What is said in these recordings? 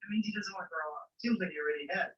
That means he doesn't want to grow up. Seems like he already had.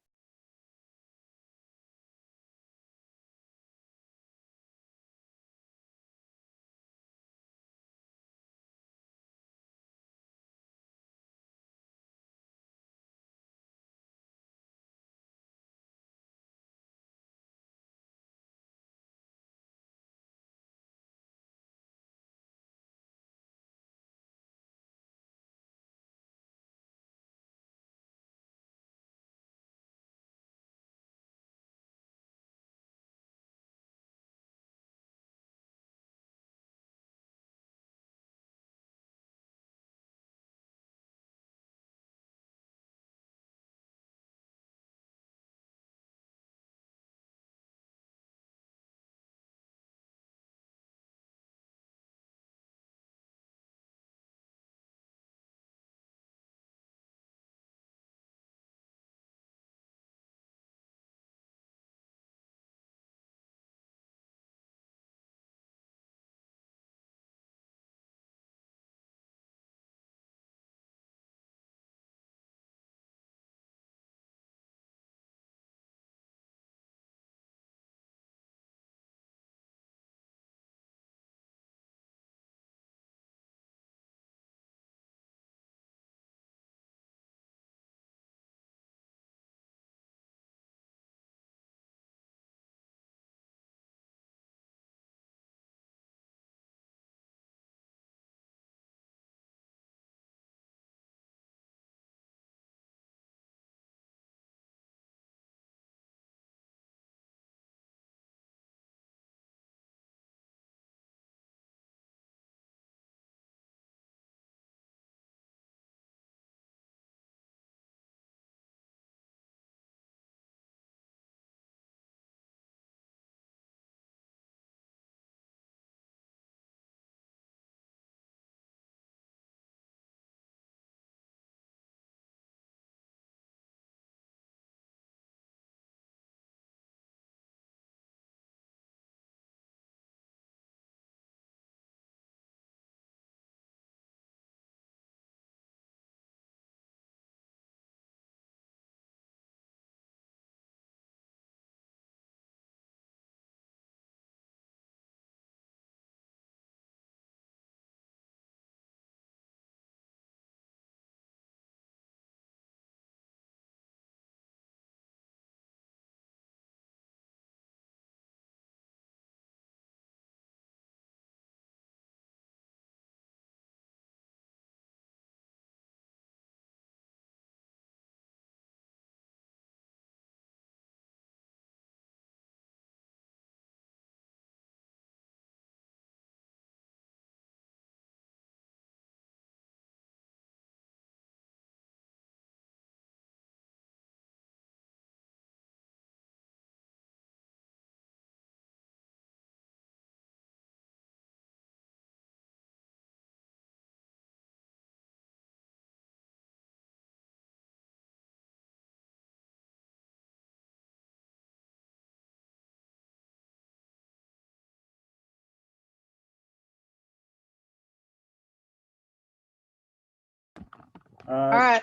All right.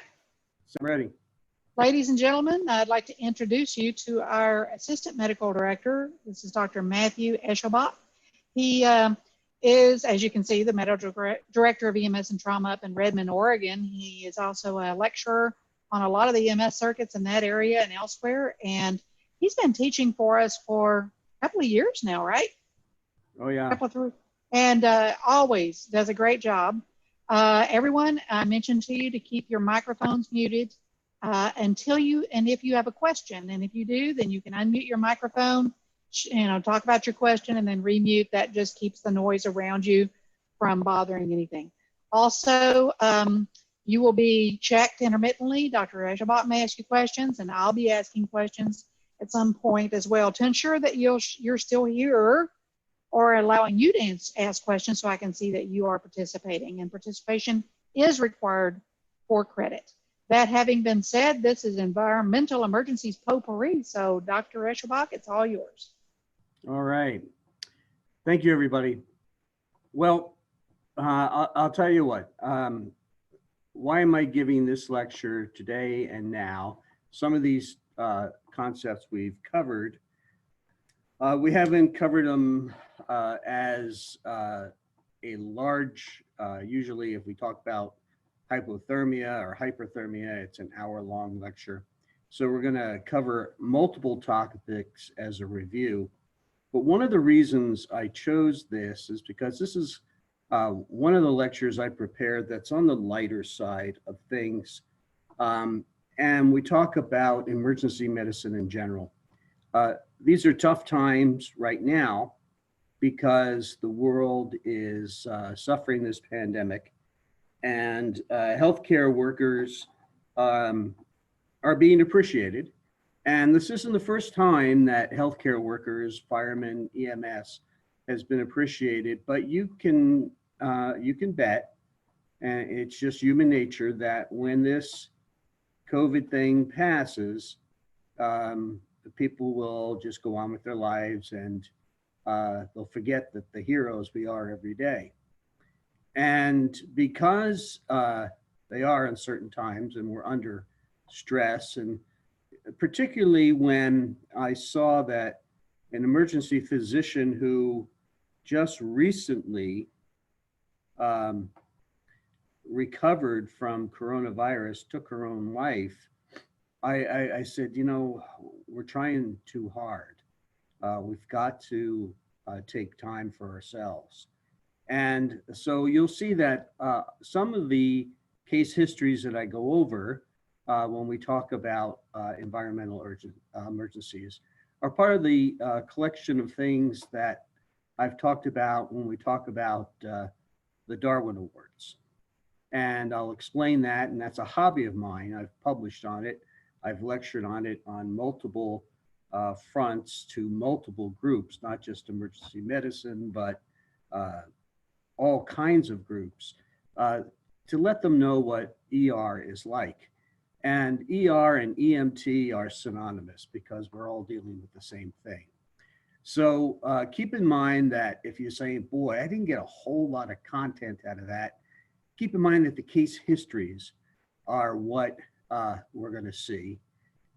So I'm ready. Ladies and gentlemen, I'd like to introduce you to our Assistant Medical Director. This is Dr. Matthew Eschelbach. He is, as you can see, the Medical Director of EMS and Trauma up in Redmond, Oregon. He is also a lecturer on a lot of the EMS circuits in that area and elsewhere. And he's been teaching for us for a couple of years now, right? Oh, yeah. And always does a great job. Everyone, I mentioned to you to keep your microphones muted until you, and if you have a question, and if you do, then you can unmute your microphone, talk about your question and then remute. That just keeps the noise around you from bothering anything. Also, you will be checked intermittently. Dr. Eschelbach may ask you questions, and I'll be asking questions at some point as well to ensure that you're still here, or allowing you to ask questions so I can see that you are participating, and participation is required for credit. That having been said, this is Environmental Emergencies Potpourri. So Dr. Eschelbach, it's all yours. All right. Thank you, everybody. Well, I'll tell you what, why am I giving this lecture today and now? Some of these concepts we've covered. We haven't covered them as a large, usually if we talk about hypothermia or hyperthermia, it's an hour-long lecture. So we're gonna cover multiple topics as a review. But one of the reasons I chose this is because this is one of the lectures I prepared that's on the lighter side of things. And we talk about emergency medicine in general. These are tough times right now because the world is suffering this pandemic, and healthcare workers are being appreciated. And this isn't the first time that healthcare workers, firemen, EMS has been appreciated, but you can bet, and it's just human nature, that when this COVID thing passes, the people will just go on with their lives, and they'll forget that the heroes we are every day. And because they are uncertain times and we're under stress, and particularly when I saw that an emergency physician who just recently recovered from coronavirus took her own life, I said, you know, we're trying too hard. We've got to take time for ourselves. And so you'll see that some of the case histories that I go over when we talk about environmental emergencies are part of the collection of things that I've talked about when we talk about the Darwin Awards. And I'll explain that, and that's a hobby of mine. I've published on it. I've lectured on it on multiple fronts to multiple groups, not just emergency medicine, but all kinds of groups, to let them know what ER is like. And ER and EMT are synonymous because we're all dealing with the same thing. So keep in mind that if you're saying, boy, I didn't get a whole lot of content out of that, keep in mind that the case histories are what we're going to see.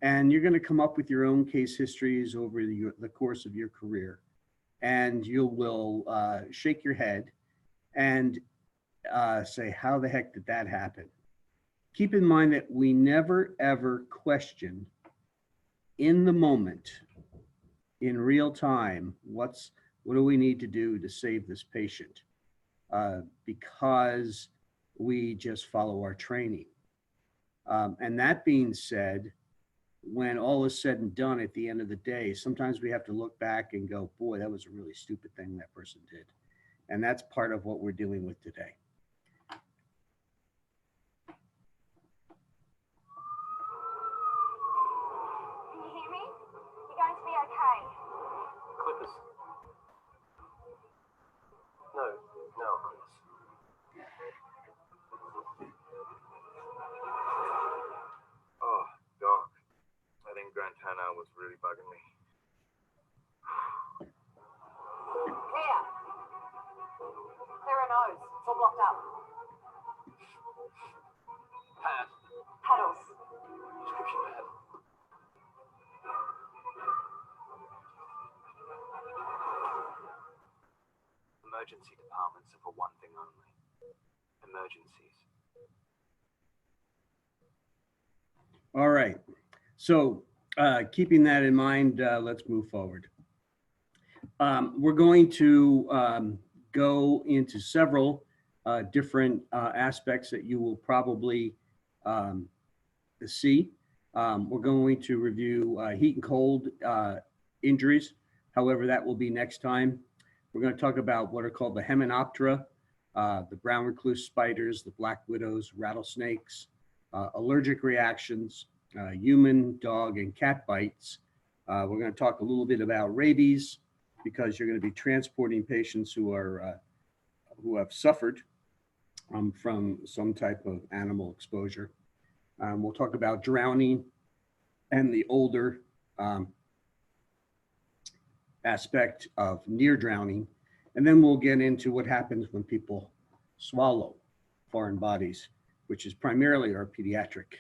And you're going to come up with your own case histories over the course of your career. And you will shake your head and say, how the heck did that happen? Keep in mind that we never, ever question in the moment, in real time, what do we need to do to save this patient? Because we just follow our training. And that being said, when all is said and done at the end of the day, sometimes we have to look back and go, boy, that was a really stupid thing that person did. And that's part of what we're dealing with today. Can you hear me? You're going to be okay. Clippers. No, Clippers. Oh, Doc. I think Grant Hanna was really bugging me. Clear. Clear a nose. It's all blocked up. Pad. Paddles. Prescription pad. Emergency departments are for one thing only. Emergencies. All right. So keeping that in mind, let's move forward. We're going to go into several different aspects that you will probably see. We're going to review heat and cold injuries. However, that will be next time. We're going to talk about what are called the Hymenoptera, the brown recluse spiders, the black widows, rattlesnakes, allergic reactions, human, dog, and cat bites. We're going to talk a little bit about rabies because you're going to be transporting patients who have suffered from some type of animal exposure. We'll talk about drowning and the older aspect of near drowning. And then we'll get into what happens when people swallow foreign bodies which is primarily our pediatric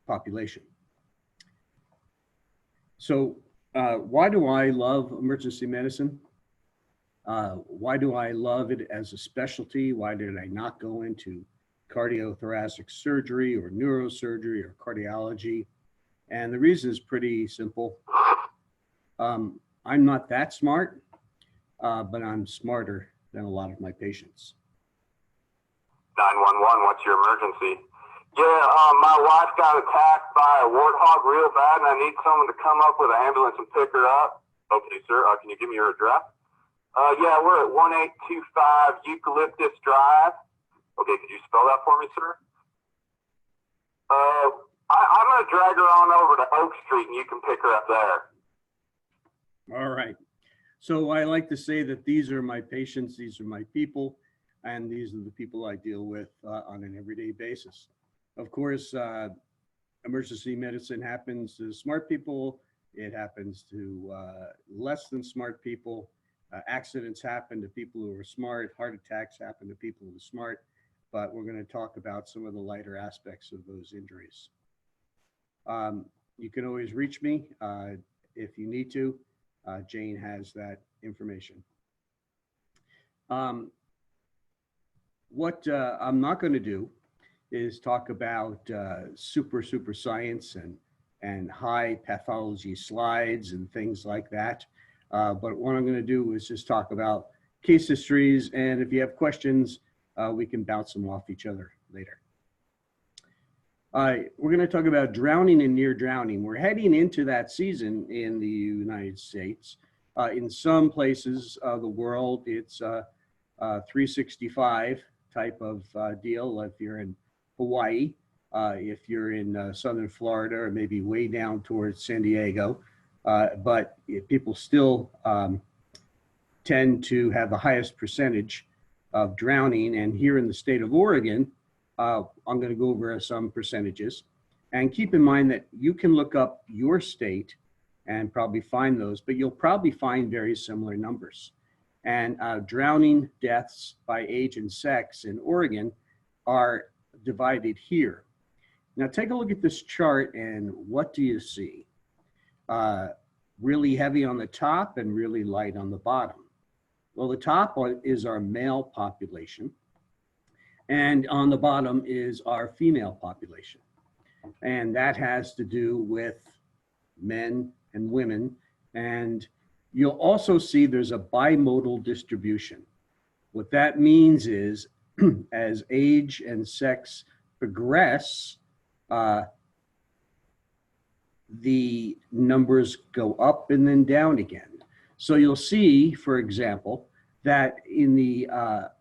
population. So why do I love emergency medicine? Why do I love it as a specialty? Why did I not go into cardiothoracic surgery or neurosurgery or cardiology? And the reason is pretty simple. I'm not that smart, but I'm smarter than a lot of my patients. 911, what's your emergency? Yeah, my wife got attacked by a warthog real bad, and I need someone to come up with an ambulance and pick her up. Okay, sir. Can you give me your address? Yeah, we're at 1825 Eucalyptus Drive. Okay, could you spell that for me, sir? I'm going to drag her on over to Oak Street, and you can pick her up there. All right. So I like to say that these are my patients, these are my people, and these are the people I deal with on an everyday basis. Of course, emergency medicine happens to smart people. It happens to less than smart people. Accidents happen to people who are smart. Heart attacks happen to people who are smart. But we're going to talk about some of the lighter aspects of those injuries. You can always reach me if you need to. Jane has that information. What I'm not going to do is talk about super science and high pathology slides and things like that. But what I'm going to do is just talk about case histories, and if you have questions, we can bounce them off each other later. We're going to talk about drowning and near drowning. We're heading into that season in the United States. In some places of the world, it's 365 type of deal. If you're in Hawaii, if you're in southern Florida, or maybe way down towards San Diego, but people still tend to have the highest percentage of drowning. And here in the state of Oregon, I'm going to go over some percentages. And keep in mind that you can look up your state and probably find those, but you'll probably find very similar numbers. And drowning deaths by age and sex in Oregon are divided here. Now take a look at this chart, and what do you see? Really heavy on the top and really light on the bottom. Well, the top is our male population, and on the bottom is our female population. And that has to do with men and women. And you'll also see there's a bimodal distribution. What that means is as age and sex progress, the numbers go up and then down again. So you'll see, for example, that in the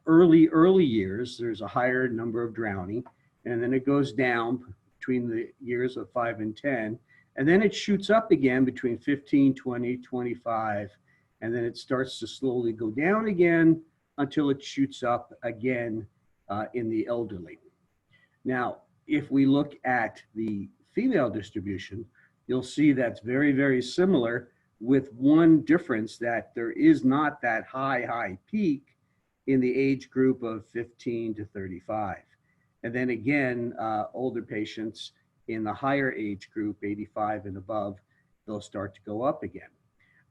early years, there's a higher number of drowning, and then it goes down between the years of 5 and 10, and then it shoots up again between 15, 20, 25, and then it starts to slowly go down again until it shoots up again in the elderly. Now, if we look at the female distribution, you'll see that's very similar, with one difference, that there is not that high peak in the age group of 15 to 35. And then again, older patients in the higher age group, 85 and above, they'll start to go up again.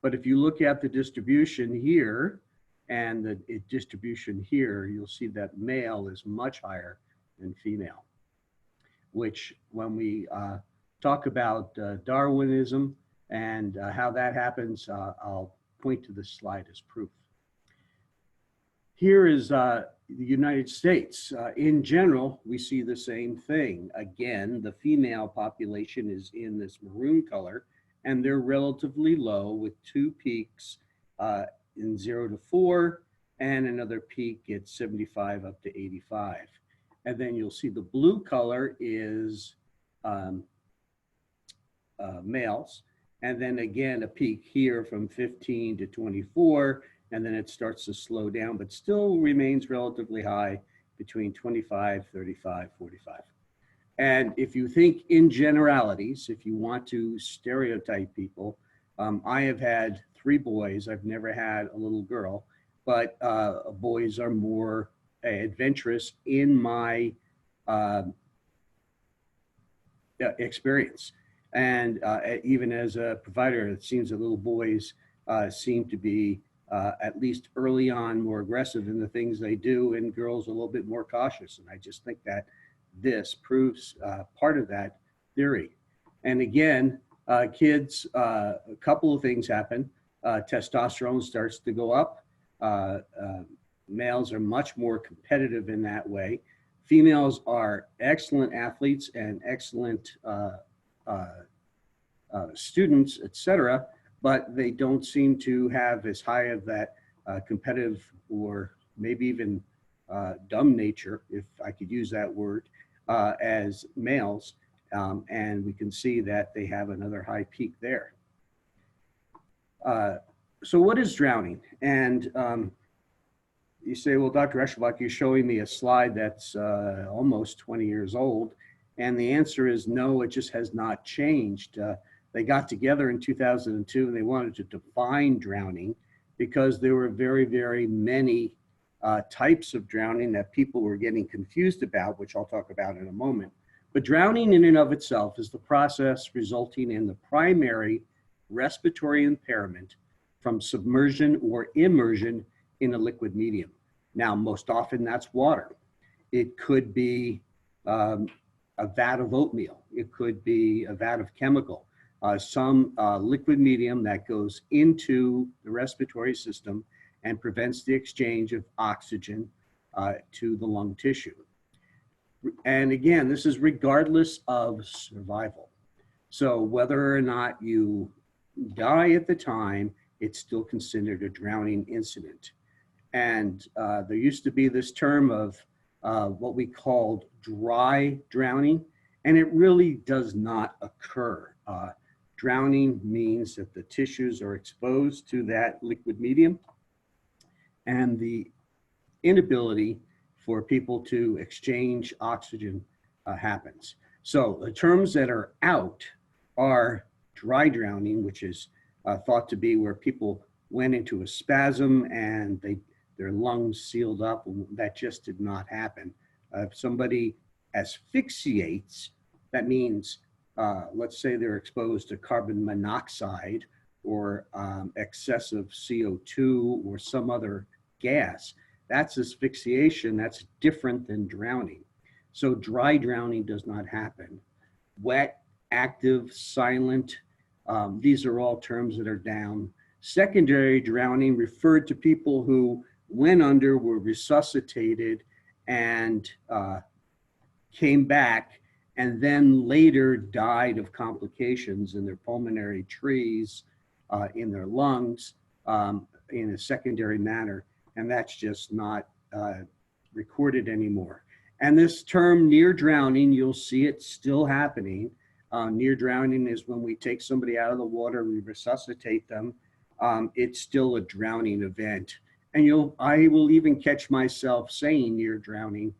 But if you look at the distribution here and the distribution here, you'll see that male is much higher than female, which when we talk about Darwinism and how that happens, I'll point to this slide as proof. Here is the United States. In general, we see the same thing. Again, the female population is in this maroon color, and they're relatively low, with 2 peaks in 0 to 4, and another peak at 75 up to 85. And then you'll see the blue color is males. And then again, a peak here from 15 to 24, and then it starts to slow down, but still remains relatively high between 25, 35, 45. And if you think in generalities, if you want to stereotype people, I have had 3 boys. I've never had a little girl, but boys are more adventurous in my experience. And even as a provider, it seems that little boys seem to be, at least early on, more aggressive in the things they do, and girls a little bit more cautious. And I just think that this proves part of that theory. And again, kids, a couple of things happen. Testosterone starts to go up. Males are much more competitive in that way. Females are excellent athletes and excellent students, etc., but they don't seem to have as high of that competitive or maybe even dumb nature, if I could use that word, as males. And we can see that they have another high peak there. So what is drowning? And you say, well, Dr. Eschelbach, you're showing me a slide that's almost 20 years old. And the answer is no, it just has not changed. They got together in 2002 and they wanted to define drowning because there were very, very many types of drowning that people were getting confused about, which I'll talk about in a moment. But drowning in and of itself is the process resulting in the primary respiratory impairment from submersion or immersion in a liquid medium. Now, most often that's water. It could be a vat of oatmeal. It could be a vat of chemical. Some liquid medium that goes into the respiratory system and prevents the exchange of oxygen to the lung tissue. And again, this is regardless of survival. So whether or not you die at the time, it's still considered a drowning incident. And there used to be this term of what we called dry drowning, and it really does not occur. Drowning means that the tissues are exposed to that liquid medium, and the inability for people to exchange oxygen happens. So the terms that are out are dry drowning, which is thought to be where people went into a spasm and their lungs sealed up. That just did not happen. If somebody asphyxiates, that means, let's say they're exposed to carbon monoxide or excessive CO2 or some other gas. That's asphyxiation. That's different than drowning. So dry drowning does not happen. Wet, active, silent, these are all terms that are down. Secondary drowning referred to people who went under, were resuscitated, and came back, and then later died of complications in their pulmonary trees, in their lungs, in a secondary manner. And that's just not recorded anymore. And this term near drowning, you'll see it still happening. Near drowning is when we take somebody out of the water, we resuscitate them. It's still a drowning event. And I will even catch myself saying near drowning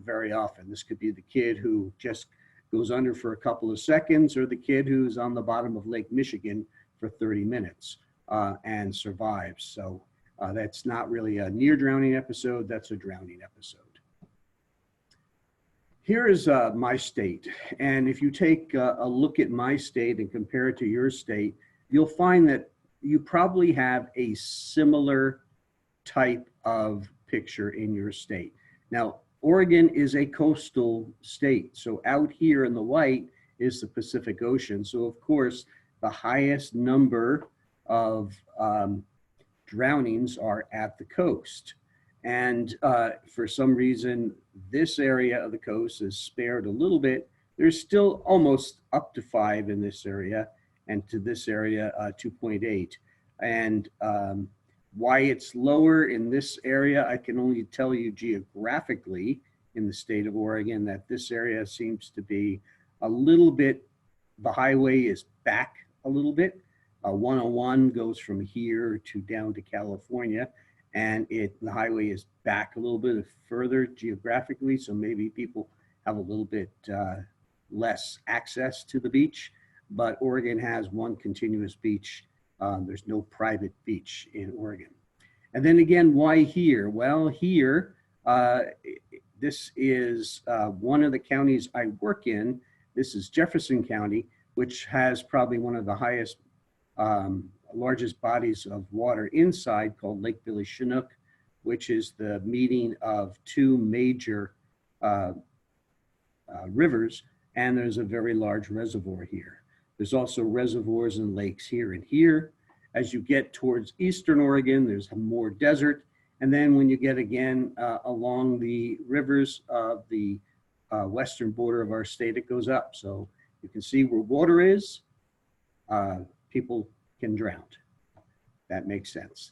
very often. This could be the kid who just goes under for a couple of seconds, or the kid who's on the bottom of Lake Michigan for 30 minutes and survives. So that's not really a near drowning episode, that's a drowning episode. Here is my state. And if you take a look at my state and compare it to your state, you'll find that you probably have a similar type of picture in your state. Now, Oregon is a coastal state. So out here in the white is the Pacific Ocean. So of course, the highest number of drownings are at the coast. And for some reason, this area of the coast is spared a little bit. There's still almost up to 5 in this area, and to this area, 2.8. And why it's lower in this area, I can only tell you geographically in the state of Oregon that this area seems to be a little bit, the highway is back a little bit. 101 goes from here to down to California, and the highway is back a little bit further geographically, so maybe people have a little bit less access to the beach, but Oregon has one continuous beach. There's no private beach in Oregon. And then again, why here? Well, here This is one of the counties I work in. This is Jefferson County, which has probably one of the highest, largest bodies of water inside, called Lake Billy Chinook, which is the meeting of two major rivers, and there's a very large reservoir here. There's also reservoirs and lakes here and here. As you get towards Eastern Oregon, there's more desert. And then when you get again along the rivers of the western border of our state, it goes up. So you can see where water is, people can drown. That makes sense.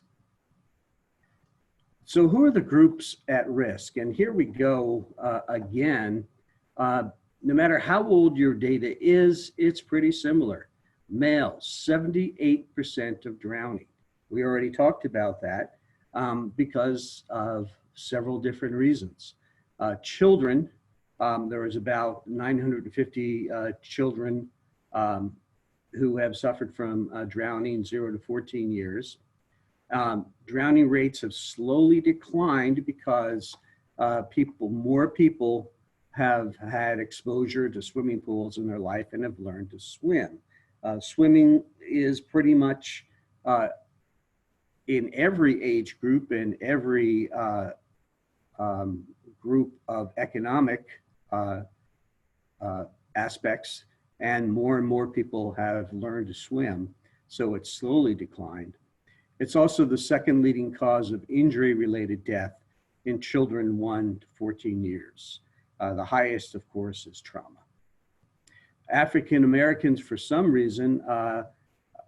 So who are the groups at risk? And here we go again. No matter how old your data is, it's pretty similar. Males, 78% of drowning. We already talked about that because of several different reasons. Children, there was about 950 children who have suffered from drowning, 0 to 14 years. Drowning rates have slowly declined because more people have had exposure to swimming pools in their life and have learned to swim. Swimming is pretty much in every age group and every group of economic aspects, and more people have learned to swim, so it's slowly declined. It's also the second leading cause of injury-related death in children 1 to 14 years. The highest, of course, is trauma. African Americans, for some reason,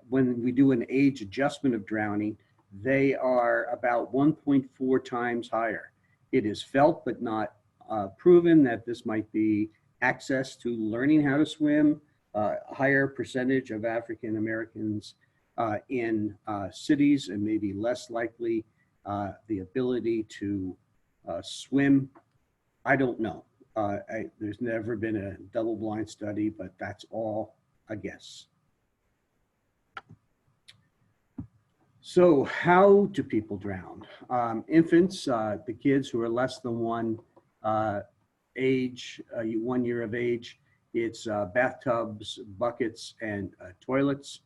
when we do an age adjustment of drowning, they are about 1.4 times higher. It is felt but not proven that this might be access to learning how to swim, a higher percentage of African Americans in cities, and maybe less likely the ability to swim. I don't know. There's never been a double-blind study, but that's all a guess. So how do people drown? Infants, the kids who are less than 1 year of age, it's bathtubs, buckets, and toilets.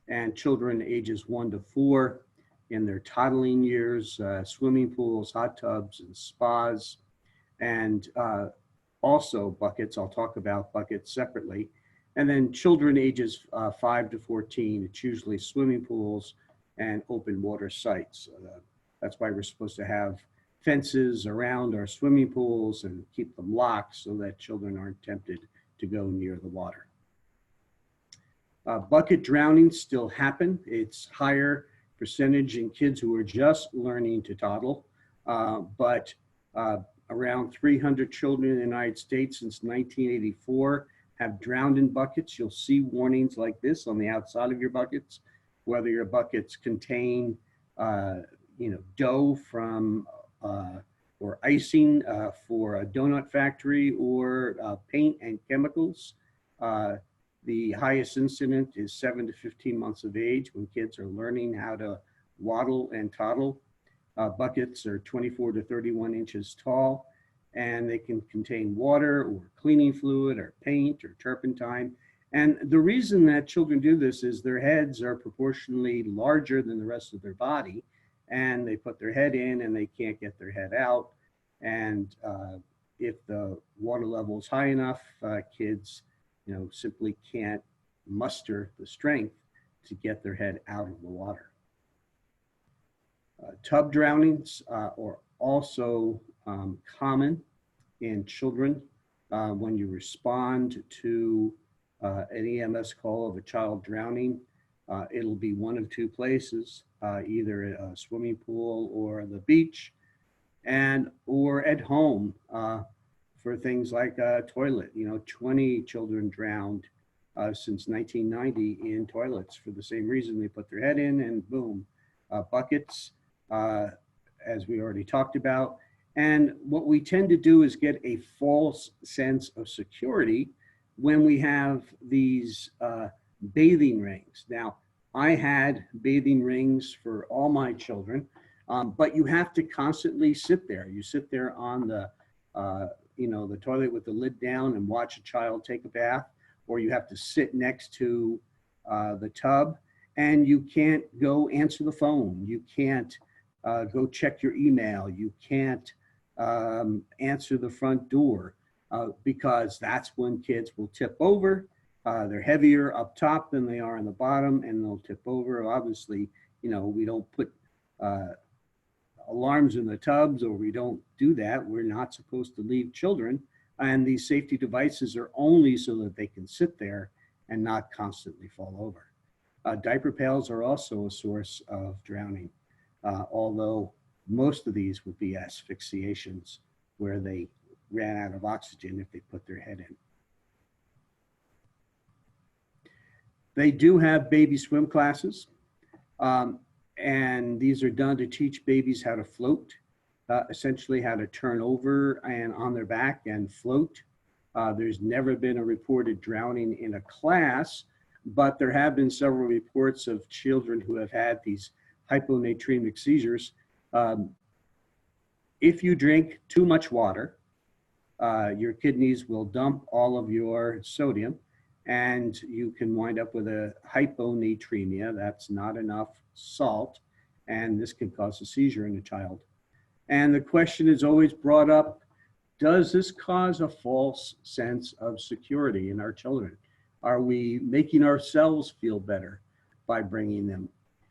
And children ages 1 to 4 in their toddling years, swimming pools, hot tubs, and spas. And also buckets. I'll talk about buckets separately. And then children ages 5 to 14, it's usually swimming pools and open water sites. That's why we're supposed to have fences around our swimming pools and keep them locked so that children aren't tempted to go near the water. Bucket drownings still happen. It's higher percentage in kids who are just learning to toddle, but around 300 children in the United States since 1984 have drowned in buckets. You'll see warnings like this on the outside of your buckets, whether your buckets contain dough from or icing for a donut factory, or paint and chemicals. The highest incident is 7 to 15 months of age, when kids are learning how to waddle and toddle. Buckets are 24 to 31 inches tall, and they can contain water or cleaning fluid or paint or turpentine. And the reason that children do this is their heads are proportionally larger than the rest of their body, and they put their head in and they can't get their head out. And if the water level is high enough, kids simply can't muster the strength to get their head out of the water. Tub drownings are also common in children. When you respond to an EMS call of a child drowning, it'll be one of two places, either a swimming pool or the beach, or at home for things like a toilet. 20 children drowned since 1990 in toilets for the same reason. They put their head in and boom. Buckets, as we already talked about. And what we tend to do is get a false sense of security when we have these bathing rings. Now, I had bathing rings for all my children. But you have to constantly sit there. You sit there on the, the toilet with the lid down and watch a child take a bath, or you have to sit next to the tub, and you can't go answer the phone. You can't go check your email. You can't answer the front door because that's when kids will tip over. They're heavier up top than they are on the bottom, and they'll tip over. Obviously, we don't put alarms in the tubs, or we don't do that. We're not supposed to leave children. And these safety devices are only so that they can sit there and not constantly fall over. Diaper pails are also a source of drowning, although most of these would be asphyxiations where they ran out of oxygen if they put their head in. They do have baby swim classes, and these are done to teach babies how to float, essentially how to turn over and on their back and float. There's never been a reported drowning in a class, but there have been several reports of children who have had these hyponatremic seizures. If you drink too much water, your kidneys will dump all of your sodium, and you can wind up with a hyponatremia. That's not enough salt, and this can cause a seizure in a child. And the question is always brought up, does this cause a false sense of security in our children? Are we making ourselves feel better by bringing them?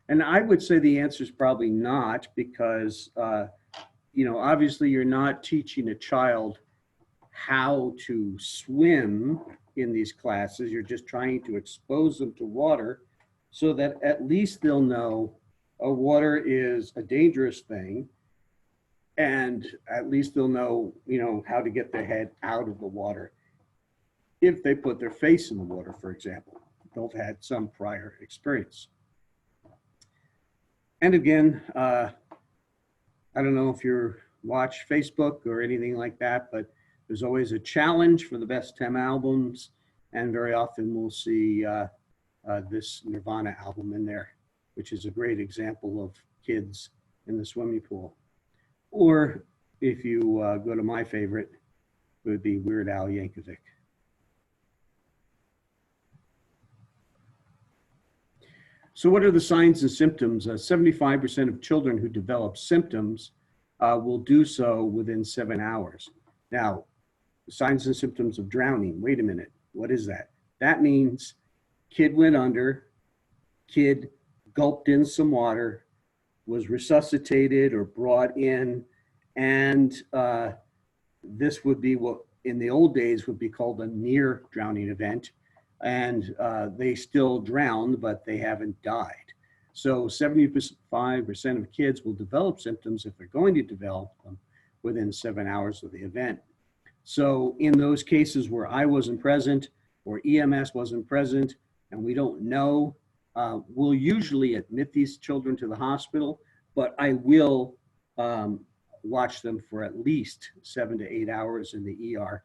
And I would say the answer is probably not, because, obviously you're not teaching a child how to swim in these classes. You're just trying to expose them to water so that at least they'll know water is a dangerous thing, and at least they'll know, how to get their head out of the water. If they put their face in the water, for example, they've had some prior experience. And again, I don't know if you watch Facebook or anything like that, but there's always a challenge for the best 10 albums, and very often we'll see this Nirvana album in there, which is a great example of kids in the swimming pool. Or if you go to my favorite, it would be Weird Al Yankovic. So what are the signs and symptoms? 75% of children who develop symptoms will do so within 7 hours. Now, signs and symptoms of drowning. Wait a minute, what is that? That means kid went under, kid gulped in some water, was resuscitated or brought in, and this would be what in the old days would be called a near drowning event. And they still drowned, but they haven't died. So 75% of kids will develop symptoms, if they're going to develop them, within 7 hours of the event. So in those cases where I wasn't present or EMS wasn't present and we don't know, we'll usually admit these children to the hospital, but I will watch them for at least 7 to 8 hours in the ER,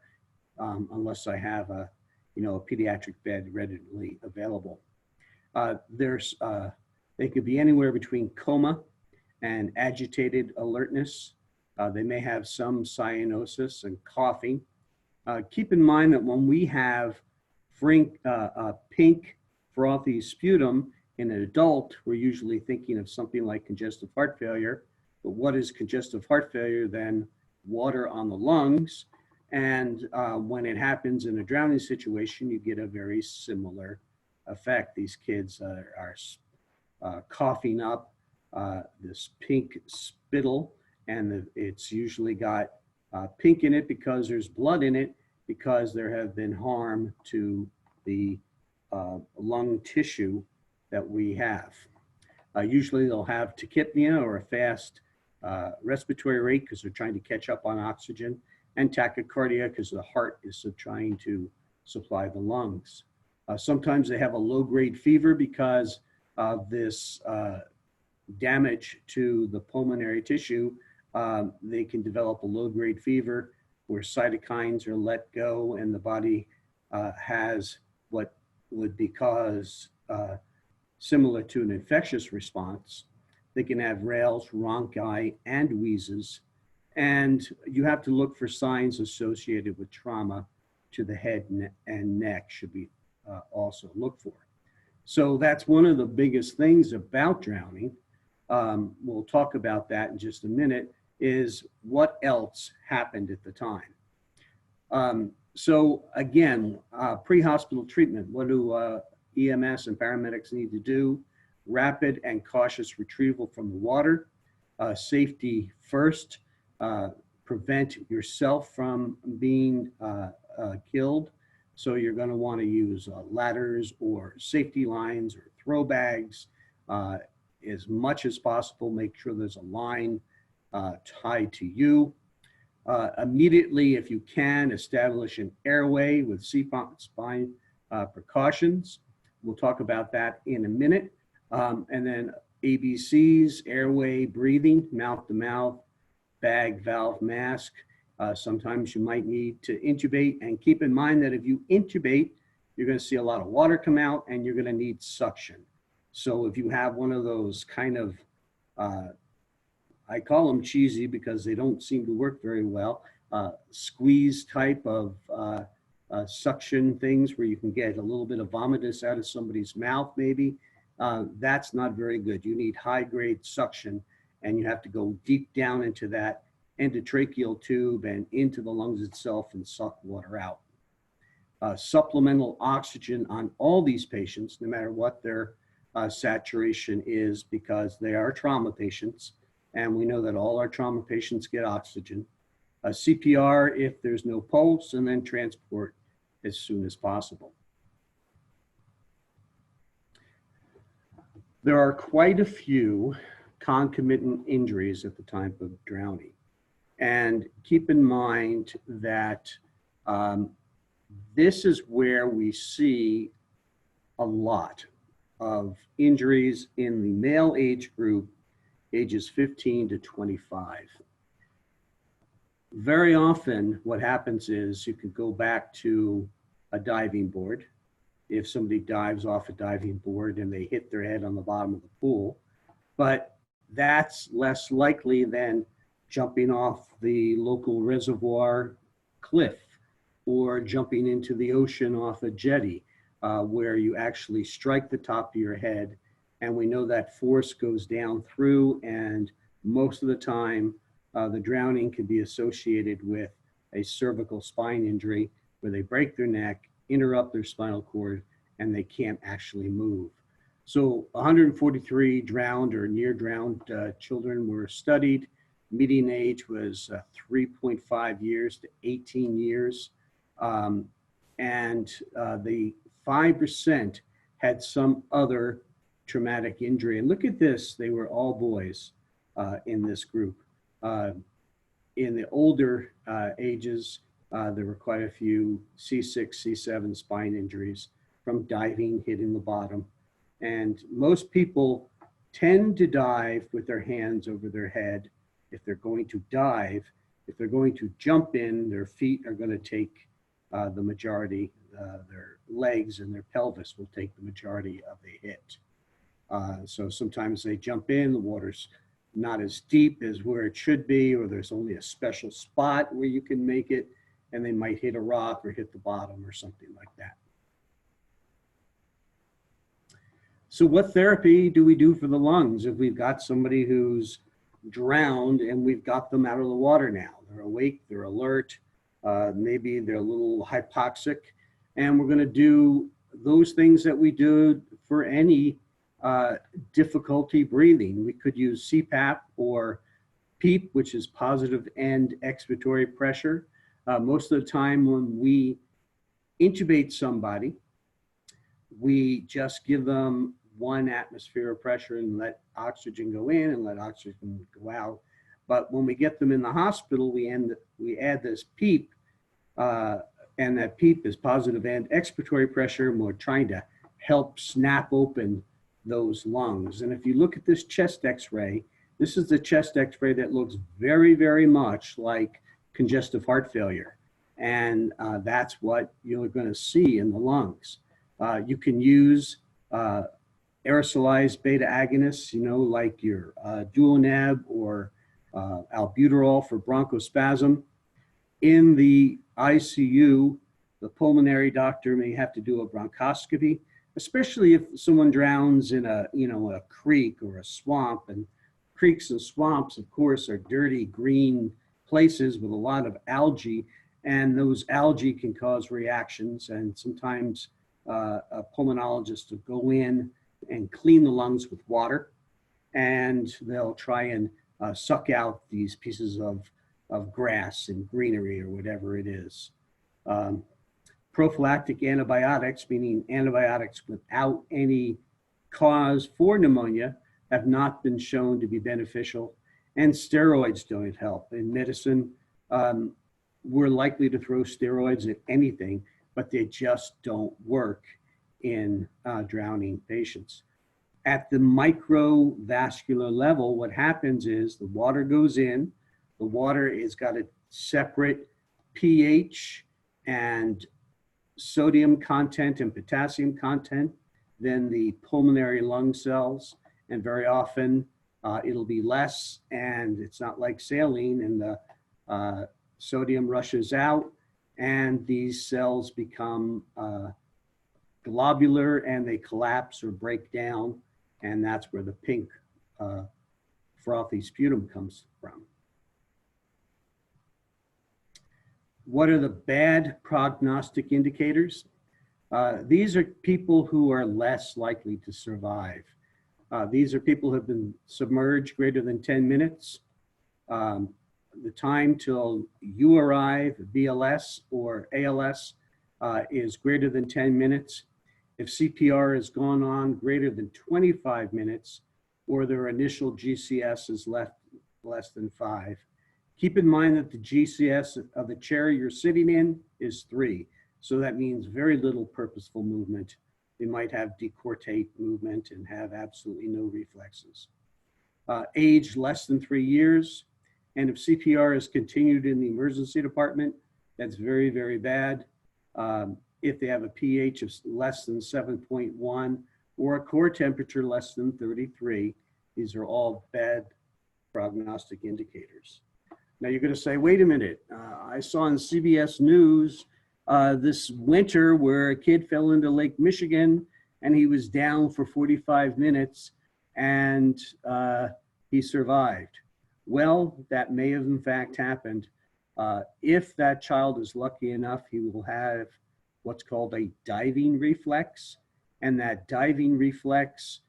unless I have a pediatric bed readily available. They could be anywhere between coma and agitated alertness. They may have some cyanosis and coughing. Keep in mind that when we have pink frothy sputum in an adult, we're usually thinking of something like congestive heart failure. But what is congestive heart failure then? Water on the lungs. And when it happens in a drowning situation, you get a very similar effect. These kids are coughing up this pink spittle, and it's usually got pink in it because there's blood in it, because there have been harm to the lung tissue that we have. Usually they'll have tachypnea or a fast respiratory rate because they're trying to catch up on oxygen, and tachycardia because the heart is trying to supply the lungs. Sometimes they have a low-grade fever because of this damage to the pulmonary tissue. They can develop a low-grade fever where cytokines are let go and the body has what would be caused similar to an infectious response. They can have rales, rhonchi, and wheezes. And you have to look for signs associated with trauma to the head and neck should be also looked for. So that's one of the biggest things about drowning. We'll talk about that in just a minute, is what else happened at the time. So again, pre-hospital treatment, what do EMS and paramedics need to do? Rapid and cautious retrieval from the water, safety first, prevent yourself from being killed. So you're going to want to use ladders or safety lines or throw bags as much as possible. Make sure there's a line tied to you. Immediately, if you can, establish an airway with spine precautions. We'll talk about that in a minute. And then ABCs, airway, breathing, mouth to mouth, bag, valve, mask. Sometimes you might need to intubate, and keep in mind that if you intubate, you're going to see a lot of water come out and you're going to need suction. So if you have one of those kind of, I call them cheesy because they don't seem to work very well, squeeze type of suction things where you can get a little bit of vomitus out of somebody's mouth maybe, that's not very good. You need high grade suction, and you have to go deep down into that endotracheal tube and into the lungs itself and suck water out. Supplemental oxygen on all these patients, no matter what their saturation is, because they are trauma patients, and we know that all our trauma patients get oxygen. CPR if there's no pulse, and then transport as soon as possible. There are quite a few concomitant injuries at the time of drowning. And keep in mind that this is where we see a lot of injuries in the male age group, ages 15 to 25. Very often what happens is you can go back to a diving board. If somebody dives off a diving board and they hit their head on the bottom of the pool, but that's less likely than jumping off the local reservoir cliff or jumping into the ocean off a jetty where you actually strike the top of your head, and we know that force goes down through, and most of the time the drowning can be associated with a cervical spine injury where they break their neck, interrupt their spinal cord, and they can't actually move. So 143 drowned or near drowned children were studied. Median age was 3.5 years to 18 years. And the 5% had some other traumatic injury. And look at this, they were all boys in this group. In the older ages, there were quite a few C6, C7 spine injuries from diving, hitting the bottom. And most people tend to dive with their hands over their head if they're going to dive. If they're going to jump in, their feet are going to take the majority, their legs and their pelvis will take the majority of the hit. So sometimes they jump in, the water's not as deep as where it should be, or there's only a special spot where you can make it, and they might hit a rock or hit the bottom or something like that. So what therapy do we do for the lungs if we've got somebody who's drowned and we've got them out of the water now? They're awake, they're alert, maybe they're a little hypoxic, and we're going to do those things that we do for any difficulty breathing. We could use CPAP or PEEP, which is positive end expiratory pressure. Most of the time when we intubate somebody, we just give them 1 atmosphere of pressure and let oxygen go in and let oxygen go out. But when we get them in the hospital, we add this PEEP, and that PEEP is positive end expiratory pressure, and we're trying to help snap open those lungs. And if you look at this chest x-ray, this is the chest x-ray that looks very, very much like congestive heart failure. And that's what you're going to see in the lungs. You can use aerosolized beta agonists, like your Duonab or albuterol for bronchospasm. In the ICU, the pulmonary doctor may have to do a bronchoscopy, especially if someone drowns in a creek or a swamp. And creeks and swamps, of course, are dirty green places with a lot of algae, and those algae can cause reactions. And sometimes a pulmonologist will go in and clean the lungs with water, and they'll try and suck out these pieces of grass and greenery or whatever it is. Prophylactic antibiotics, meaning antibiotics without any cause for pneumonia, have not been shown to be beneficial, and steroids don't help. In medicine, we're likely to throw steroids at anything, but they just don't work in drowning patients. At the microvascular level, what happens is the water goes in, the water has got a separate pH and sodium content and potassium content than the pulmonary lung cells, and very often it'll be less, and it's not like saline, and the sodium rushes out, and these cells become globular, and they collapse or break down, and that's where the pink frothy sputum comes from. What are the bad prognostic indicators? These are people who are less likely to survive. These are people who have been submerged greater than 10 minutes. The time till you arrive, BLS or ALS, is greater than 10 minutes. If CPR has gone on greater than 25 minutes, or their initial GCS is less than 5. Keep in mind that the GCS of the chair you're sitting in is 3. So that means very little purposeful movement. They might have decortate movement and have absolutely no reflexes. Age less than 3 years. And if CPR is continued in the emergency department, that's very, very bad. If they have a pH of less than 7.1 or a core temperature less than 33, these are all bad prognostic indicators. Now you're going to say, wait a minute, I saw on CBS News this winter where a kid fell into Lake Michigan and he was down for 45 minutes and he survived. Well, that may have in fact happened. If that child is lucky enough, he will have what's called a diving reflex, and that diving reflex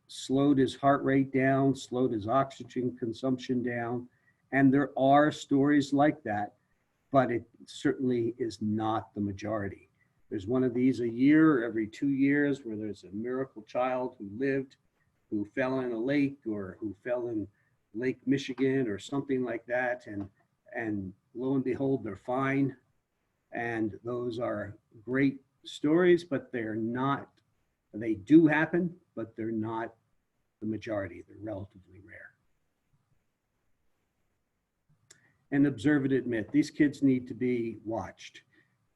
slowed his heart rate down, slowed his oxygen consumption down. And there are stories like that, but it certainly is not the majority. There's one of these a year, every 2 years, where there's a miracle child who lived, who fell in a lake or who fell in Lake Michigan or something like that. And lo and behold, they're fine. And those are great stories, but they're not, they do happen, but they're not the majority. They're relatively rare. And observe and admit, these kids need to be watched.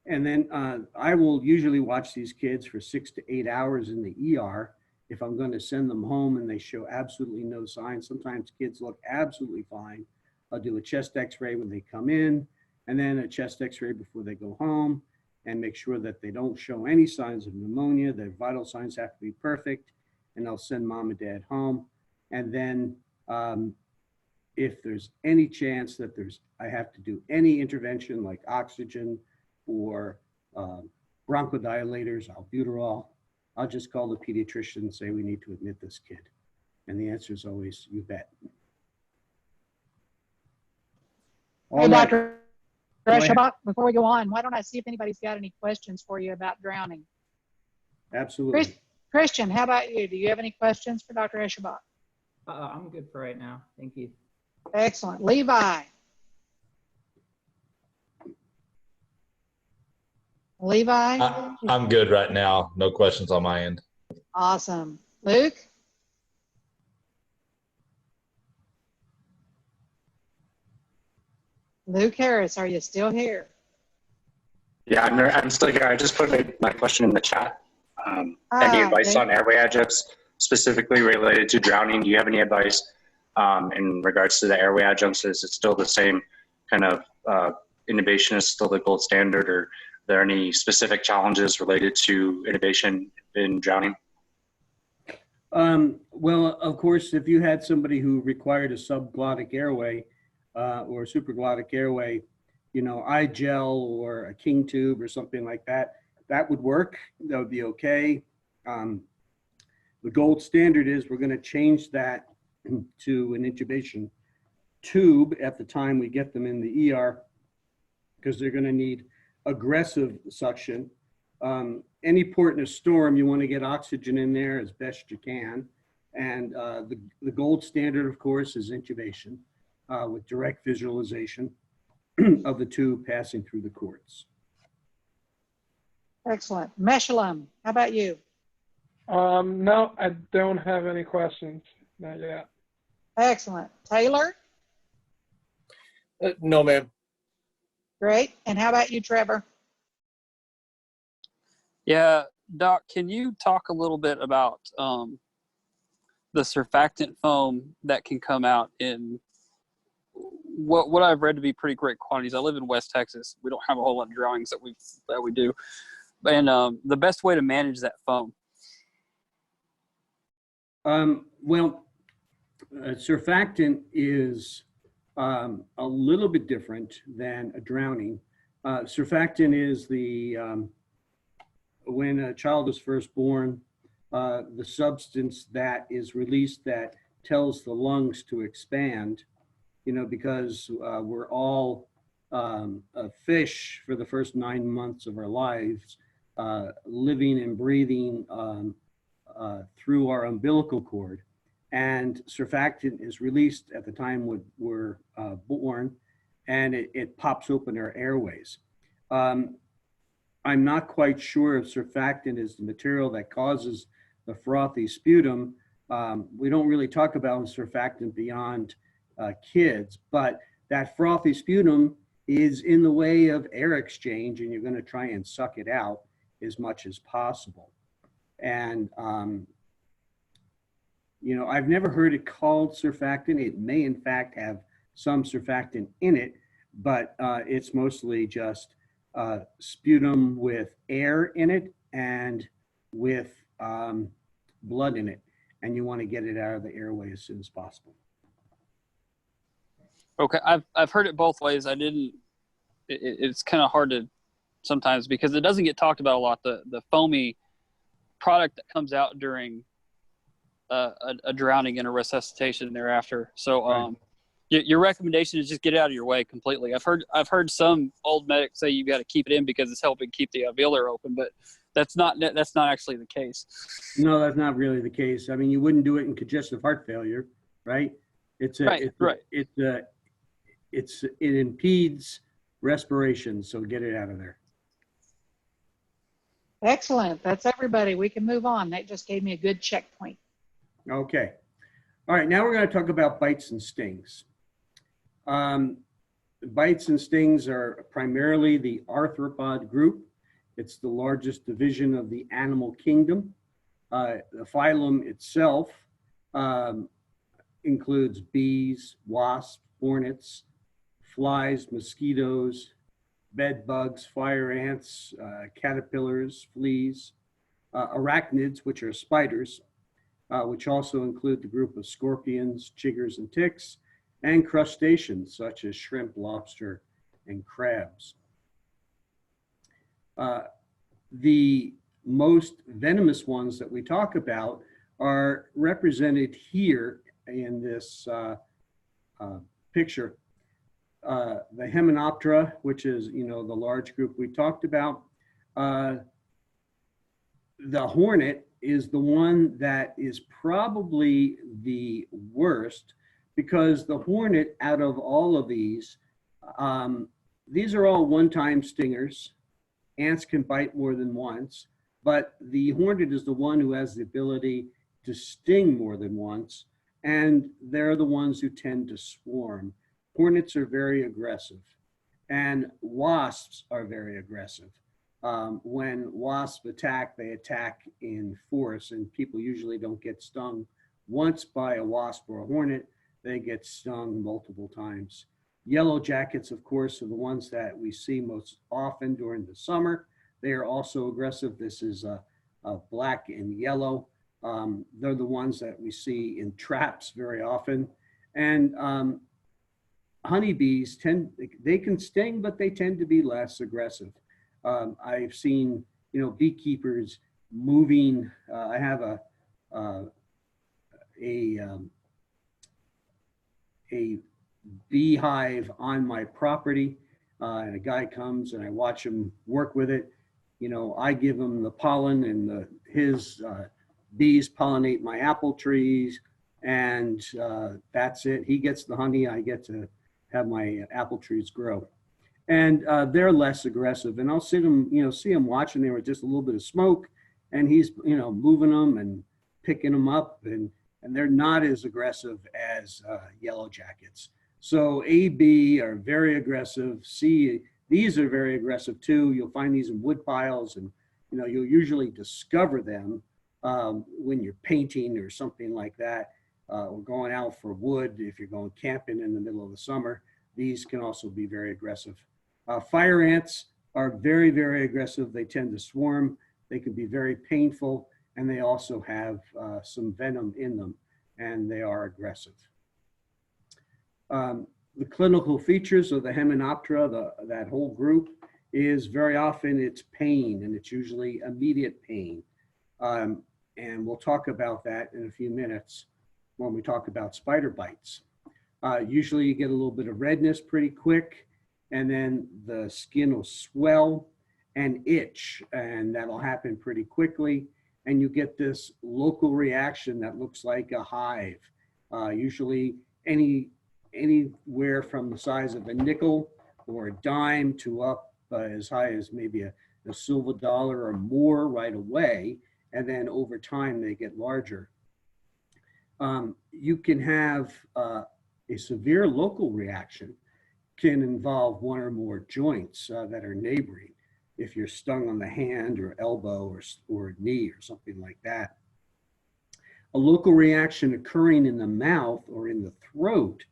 And then I will usually watch these kids for 6 to 8 hours in the ER if I'm going to send them home and they show absolutely no signs. Sometimes kids look absolutely fine. I'll do a chest x-ray when they come in, and then a chest x-ray before they go home, and make sure that they don't show any signs of pneumonia. Their vital signs have to be perfect, and I'll send mom and dad home. And then if there's any chance that I have to do any intervention like oxygen or bronchodilators, albuterol, I'll just call the pediatrician and say, we need to admit this kid. And the answer is always, you bet. Hey, Dr. Dreschelbach, before we go on, why don't I see if anybody's got any questions for you about drowning? Absolutely. Christian, how about you? Do you have any questions for Dr. Eschelbach? I'm good for right now. Thank you. Excellent. Levi. Levi? I'm good right now. No questions on my end. Awesome. Luke? Luke Harris, are you still here? Yeah, I'm still here. I just put my question in the chat. Any advice okay. on airway adjuncts specifically related to drowning? Do you have any advice in regards to the airway adjuncts? Is it still the same kind of intubation is still the gold standard, or are there any specific challenges related to intubation in drowning? Well, of course, if you had somebody who required a subglottic airway or a supraglottic airway, you know, iGel or a King tube or something like that, that would work. That would be okay. The gold standard is we're going to change that to an intubation tube at the time we get them in the ER, because they're going to need aggressive suction. Any port in a storm, you want to get oxygen in there as best you can. And the gold standard, of course, is intubation with direct visualization of the tube passing through the cords. Excellent. Meshalem, how about you? No, I don't have any questions. Not yet. Excellent. Taylor? No, ma'am. Great. And how about you, Trevor? Yeah, Doc, can you talk a little bit about the surfactant foam that can come out in what I've read to be pretty great quantities? I live in West Texas. We don't have a whole lot of drownings that we do. And the best way to manage that foam? Well, surfactant is a little bit different than a drowning. Surfactant is when a child is first born, the substance that is released that tells the lungs to expand, you know, because we're all a fish for the first 9 months of our lives, living and breathing through our umbilical cord. And surfactant is released at the time we're born, and it pops open our airways. I'm not quite sure if surfactant is the material that causes the frothy sputum. We don't really talk about surfactant beyond kids, but that frothy sputum is in the way of air exchange, and you're going to try and suck it out as much as possible. And you know, I've never heard it called surfactant. It may in fact have some surfactant in it, but it's mostly just sputum with air in it and with blood in it. And you want to get it out of the airway as soon as possible. Okay, I've heard it both ways. It's kind of hard to sometimes because it doesn't get talked about a lot, the foamy product that comes out during a drowning and a resuscitation thereafter. So Right. Your recommendation is just get it out of your way completely. I've heard some old medics say you got to keep it in because it's helping keep the alveolar open, but that's not actually the case. No, that's not really the case. I mean, you wouldn't do it in congestive heart failure, right? It impedes respiration, so get it out of there. Excellent. That's everybody. We can move on. That just gave me a good checkpoint. Okay. All right, now we're going to talk about bites and stings. Bites and stings are primarily the arthropod group. It's the largest division of the animal kingdom. The phylum itself includes bees, wasps, hornets, flies, mosquitoes, bed bugs, fire ants, caterpillars, fleas, arachnids, which are spiders, which also include the group of scorpions, chiggers, and ticks, and crustaceans such as shrimp, lobster, and crabs. The most venomous ones that we talk about are represented here in this picture. The Hymenoptera, which is, you know, the large group we talked about. The hornet is the one that is probably the worst, because the hornet, out of all of these are all one-time stingers. Ants can bite more than once, but the hornet is the one who has the ability to sting more than once, and they're the ones who tend to swarm. Hornets are very aggressive, and wasps are very aggressive. When wasps attack, they attack in force, and people usually don't get stung once by a wasp or a hornet. They get stung multiple times. Yellow jackets, of course, are the ones that we see most often during the summer. They are also aggressive. This is black and yellow. They're the ones that we see in traps very often. And honeybees they can sting, but they tend to be less aggressive. I've seen, beekeepers moving. I have a beehive on my property, and a guy comes and I watch him work with it. I give him the pollen, and his bees pollinate my apple trees, and that's it. He gets the honey. I get to have my apple trees grow. And they're less aggressive. And I'll see them watching. There with just a little bit of smoke, and he's, moving them and picking them up, and they're not as aggressive as yellow jackets. So A, B are very aggressive. C, these are very aggressive too. You'll find these in wood piles, and you'll usually discover them when you're painting or something like that, or going out for wood. If you're going camping in the middle of the summer, these can also be very aggressive. Fire ants are very, very aggressive. They tend to swarm. They can be very painful, and they also have some venom in them, and they are aggressive. The clinical features of the Hymenoptera, that whole group, is very often it's pain, and it's usually immediate pain. And we'll talk about that in a few minutes when we talk about spider bites. Usually you get a little bit of redness pretty quick, and then the skin will swell and itch, and that'll happen pretty quickly. And you get this local reaction that looks like a hive, usually anywhere from the size of a nickel or a dime to up as high as maybe a silver dollar or more right away. And then over time, they get larger. You can have a severe local reaction, can involve one or more joints that are neighboring. If you're stung on the hand or elbow or knee or something like that. A local reaction occurring in the mouth or in the throat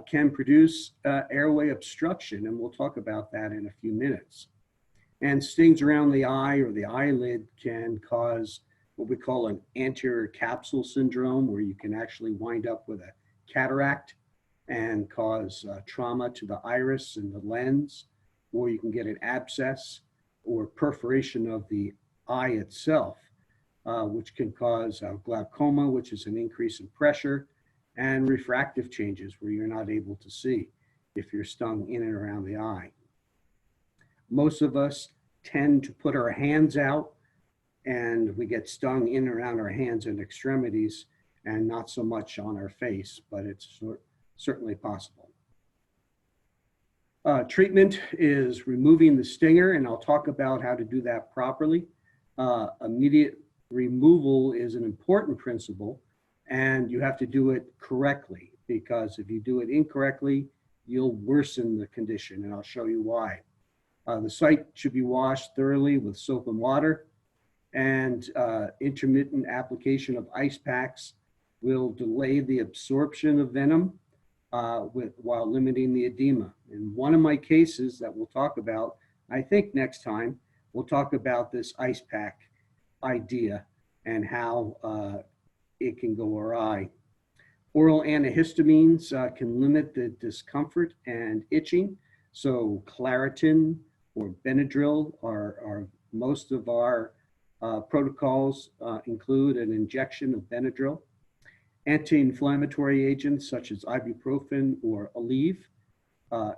can produce airway obstruction, and we'll talk about that in a few minutes. And stings around the eye or the eyelid can cause what we call an anterior capsule syndrome, where you can actually wind up with a cataract and cause trauma to the iris and the lens, or you can get an abscess or perforation of the eye itself, which can cause glaucoma, which is an increase in pressure, and refractive changes where you're not able to see if you're stung in and around the eye. Most of us tend to put our hands out, and we get stung in and around our hands and extremities, and not so much on our face, but it's certainly possible. Treatment is removing the stinger, and I'll talk about how to do that properly. Immediate removal is an important principle, and you have to do it correctly, because if you do it incorrectly, you'll worsen the condition, and I'll show you why. The site should be washed thoroughly with soap and water, and intermittent application of ice packs will delay the absorption of venom while limiting the edema. In one of my cases that we'll talk about, I think next time, we'll talk about this ice pack idea and how it can go awry. Oral antihistamines can limit the discomfort and itching. So Claritin or Benadryl are most of our protocols include an injection of Benadryl. Anti-inflammatory agents such as ibuprofen or Aleve,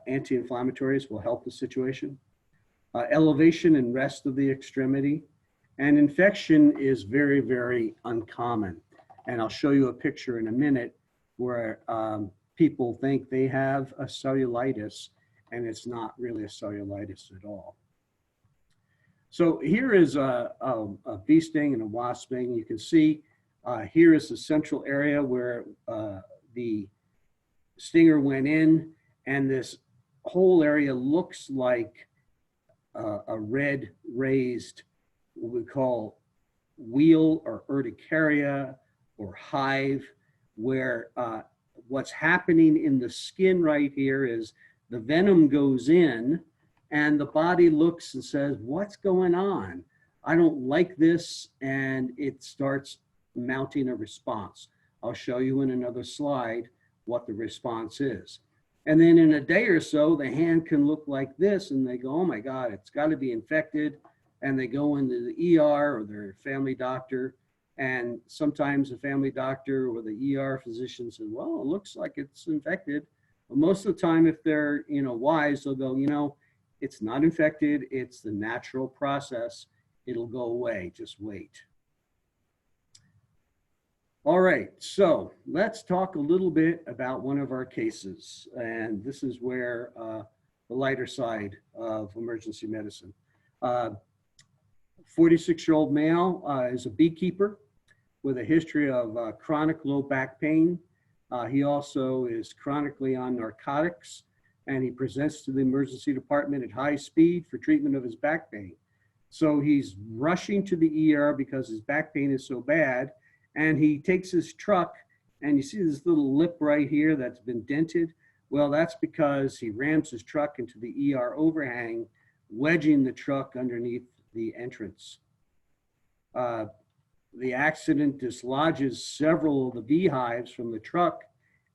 anti-inflammatories will help the situation. Elevation and rest of the extremity. And infection is very, very uncommon. And I'll show you a picture in a minute where people think they have a cellulitis, and it's not really a cellulitis at all. So here is a bee sting and a wasp sting. You can see here is the central area where the stinger went in, and this whole area looks like a red raised, what we call wheal or urticaria or hive, where what's happening in the skin right here is the venom goes in and the body looks and says, what's going on? I don't like this, and it starts mounting a response. I'll show you in another slide what the response is. And then in a day or so, the hand can look like this, and they go, oh my God, it's got to be infected. And they go into the ER or their family doctor. And sometimes the family doctor or the ER physician says, well, it looks like it's infected. But most of the time, if they're wise, they'll go, it's not infected. It's the natural process. It'll go away. Just wait. All right, so let's talk a little bit about one of our cases. And this is where the lighter side of emergency medicine. 46-year-old male is a beekeeper with a history of chronic low back pain. He also is chronically on narcotics, and he presents to the emergency department at high speed for treatment of his back pain. So he's rushing to the ER because his back pain is so bad, and he takes his truck, and you see this little lip right here that's been dented. Well, that's because he rams his truck into the ER overhang, wedging the truck underneath the entrance. The accident dislodges several of the beehives from the truck,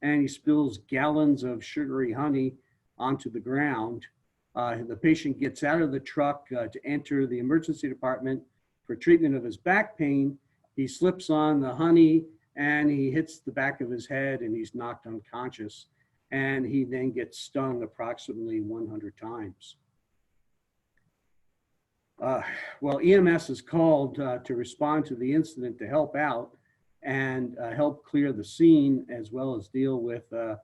and he spills gallons of sugary honey onto the ground. The patient gets out of the truck to enter the emergency department for treatment of his back pain. He slips on the honey and he hits the back of his head, and he's knocked unconscious, and he then gets stung approximately 100 times. Well, EMS is called to respond to the incident to help out and help clear the scene, as well as deal with the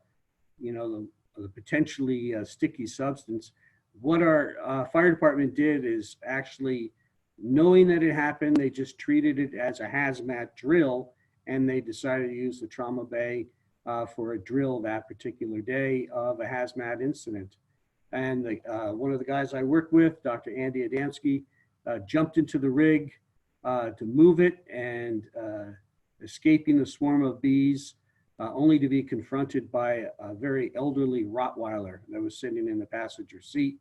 potentially sticky substance. What our fire department did is, actually, knowing that it happened, they just treated it as a hazmat drill, and they decided to use the trauma bay for a drill that particular day of a hazmat incident. And one of the guys I work with, Dr. Andy Adamski, jumped into the rig to move it, and escaping the swarm of bees, only to be confronted by a very elderly Rottweiler that was sitting in the passenger seat.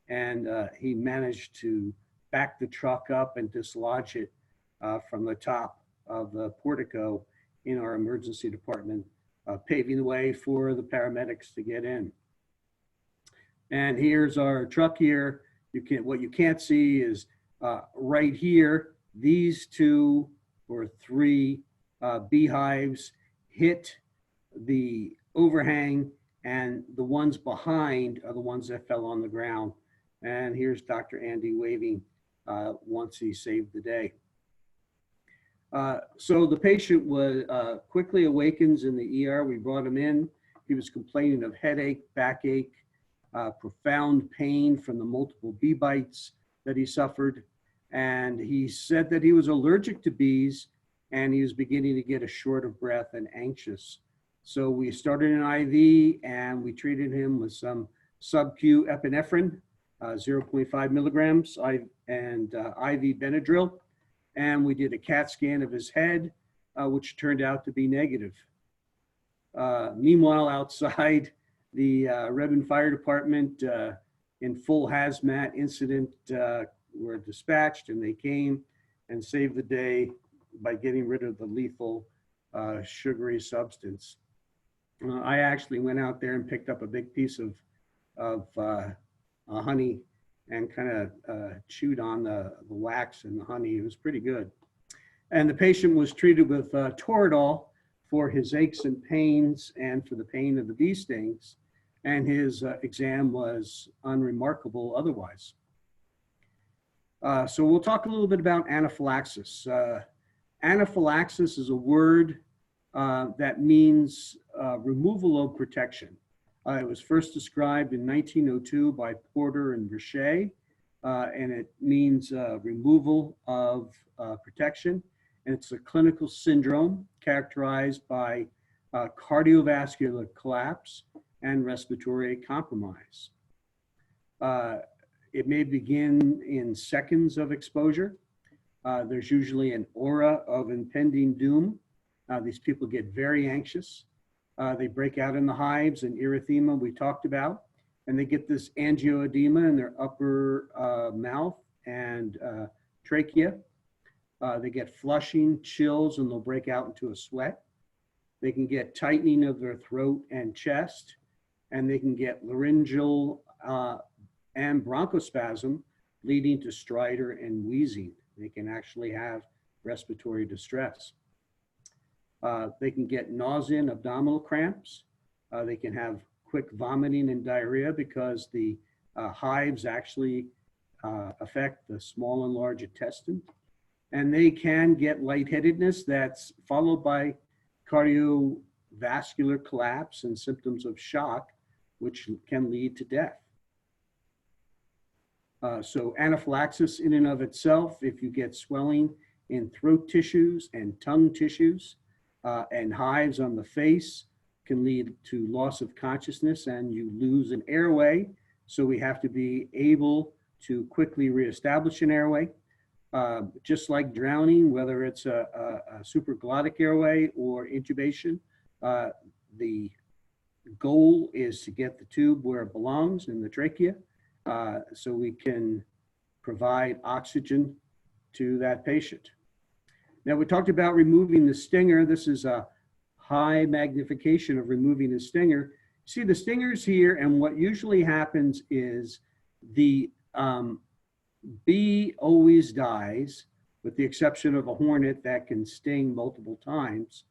And he managed to back the truck up and dislodge it from the top of the portico in our emergency department, paving the way for the paramedics to get in. And here's our truck here. What you can't see is right here, these 2 or 3 beehives hit the overhang, and the ones behind are the ones that fell on the ground. And here's Dr. Andy waving once he saved the day. So the patient was quickly awakens in the ER. We brought him in. He was complaining of headache, backache, profound pain from the multiple bee bites that he suffered. And he said that he was allergic to bees, and he was beginning to get a short of breath and anxious. So we started an IV, and we treated him with some sub-Q epinephrine, 0.5 milligrams, and IV Benadryl. And we did a CAT scan of his head, which turned out to be negative. Meanwhile, outside, the Redmond Fire Department in full hazmat incident were dispatched, and they came and saved the day by getting rid of the lethal sugary substance. I actually went out there and picked up a big piece of honey and kind of chewed on the wax and the honey. It was pretty good. And the patient was treated with Toradol for his aches and pains and for the pain of the bee stings. And his exam was unremarkable otherwise. So we'll talk a little bit about anaphylaxis. Anaphylaxis is a word that means removal of protection. It was first described in 1902 by Porter and Richet, and it means removal of protection. And it's a clinical syndrome characterized by cardiovascular collapse and respiratory compromise. It may begin in seconds of exposure. There's usually an aura of impending doom. These people get very anxious. They break out in the hives and erythema we talked about, and they get this angioedema in their upper mouth and trachea. They get flushing, chills, and they'll break out into a sweat. They can get tightening of their throat and chest, and they can get laryngeal and bronchospasm, leading to stridor and wheezing. They can actually have respiratory distress. They can get nausea and abdominal cramps. They can have quick vomiting and diarrhea because the hives actually affect the small and large intestine. And they can get lightheadedness that's followed by cardiovascular collapse and symptoms of shock, which can lead to death. So anaphylaxis in and of itself, if you get swelling in throat tissues and tongue tissues and hives on the face, can lead to loss of consciousness and you lose an airway. So we have to be able to quickly reestablish an airway. Just like drowning, whether it's a supraglottic airway or intubation, the goal is to get the tube where it belongs in the trachea, so we can provide oxygen to that patient. Now, we talked about removing the stinger. This is a high magnification of removing the stinger. See the stingers here, and what usually happens is the bee always dies, with the exception of a hornet that can sting multiple times.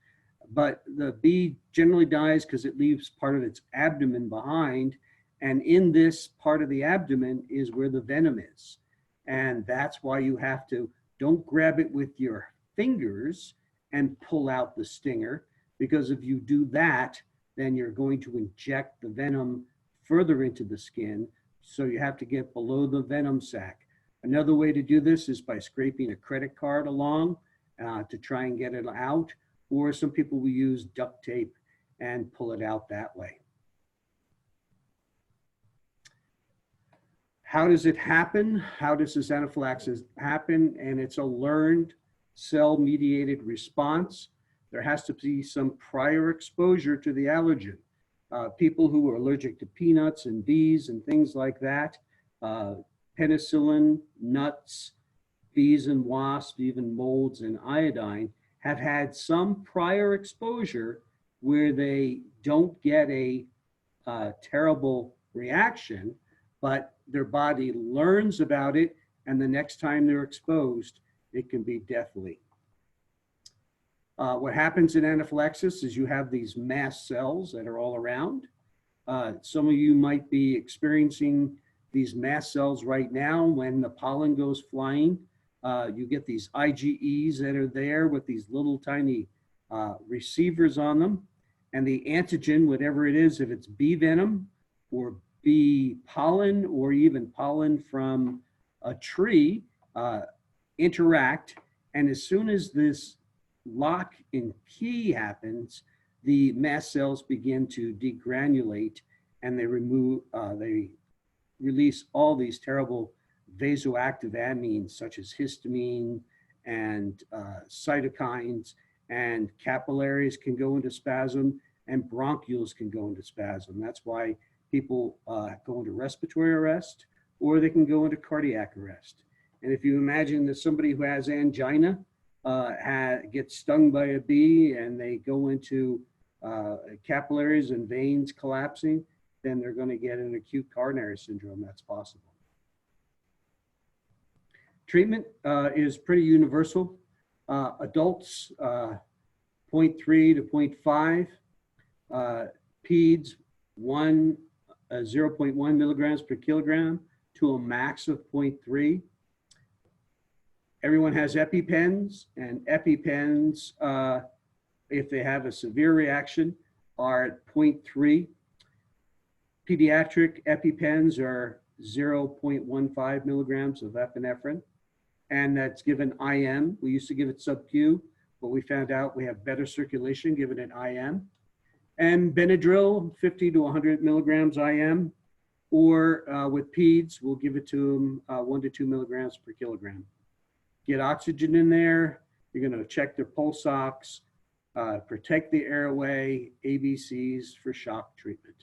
But the bee generally dies because it leaves part of its abdomen behind. And in this part of the abdomen is where the venom is. And that's why you have to, don't grab it with your fingers and pull out the stinger, because if you do that, then you're going to inject the venom further into the skin. So you have to get below the venom sac. Another way to do this is by scraping a credit card along to try and get it out, or some people will use duct tape and pull it out that way. How does it happen? How does this anaphylaxis happen? And it's a learned cell-mediated response. There has to be some prior exposure to the allergen. People who are allergic to peanuts and bees and things like that, penicillin, nuts, bees and wasps, even molds and iodine, have had some prior exposure where they don't get a terrible reaction, but their body learns about it, and the next time they're exposed, it can be deathly. What happens in anaphylaxis is you have these mast cells that are all around. Some of you might be experiencing these mast cells right now when the pollen goes flying. You get these IgEs that are there with these little tiny receivers on them. And the antigen, whatever it is, if it's bee venom or bee pollen or even pollen from a tree, interact. And as soon as this lock and key happens, the mast cells begin to degranulate, and they release all these terrible vasoactive amines such as histamine and cytokines, and capillaries can go into spasm and bronchioles can go into spasm. That's why people go into respiratory arrest, or they can go into cardiac arrest. And if you imagine that somebody who has angina gets stung by a bee and they go into capillaries and veins collapsing, then they're going to get an acute coronary syndrome. That's possible. Treatment is pretty universal. Adults, 0.3 to 0.5. Peds, 0.1 milligrams per kilogram to a max of 0.3. Everyone has EpiPens, and EpiPens, if they have a severe reaction, are at 0.3. Pediatric EpiPens are 0.15 milligrams of epinephrine, and that's given IM. We used to give it sub-Q, but we found out we have better circulation given it IM. And Benadryl, 50 to 100 milligrams IM. or with peds, we'll give it to them 1 to 2 milligrams per kilogram. Get oxygen in there. You're going to check their pulse ox, protect the airway, ABCs for shock treatment.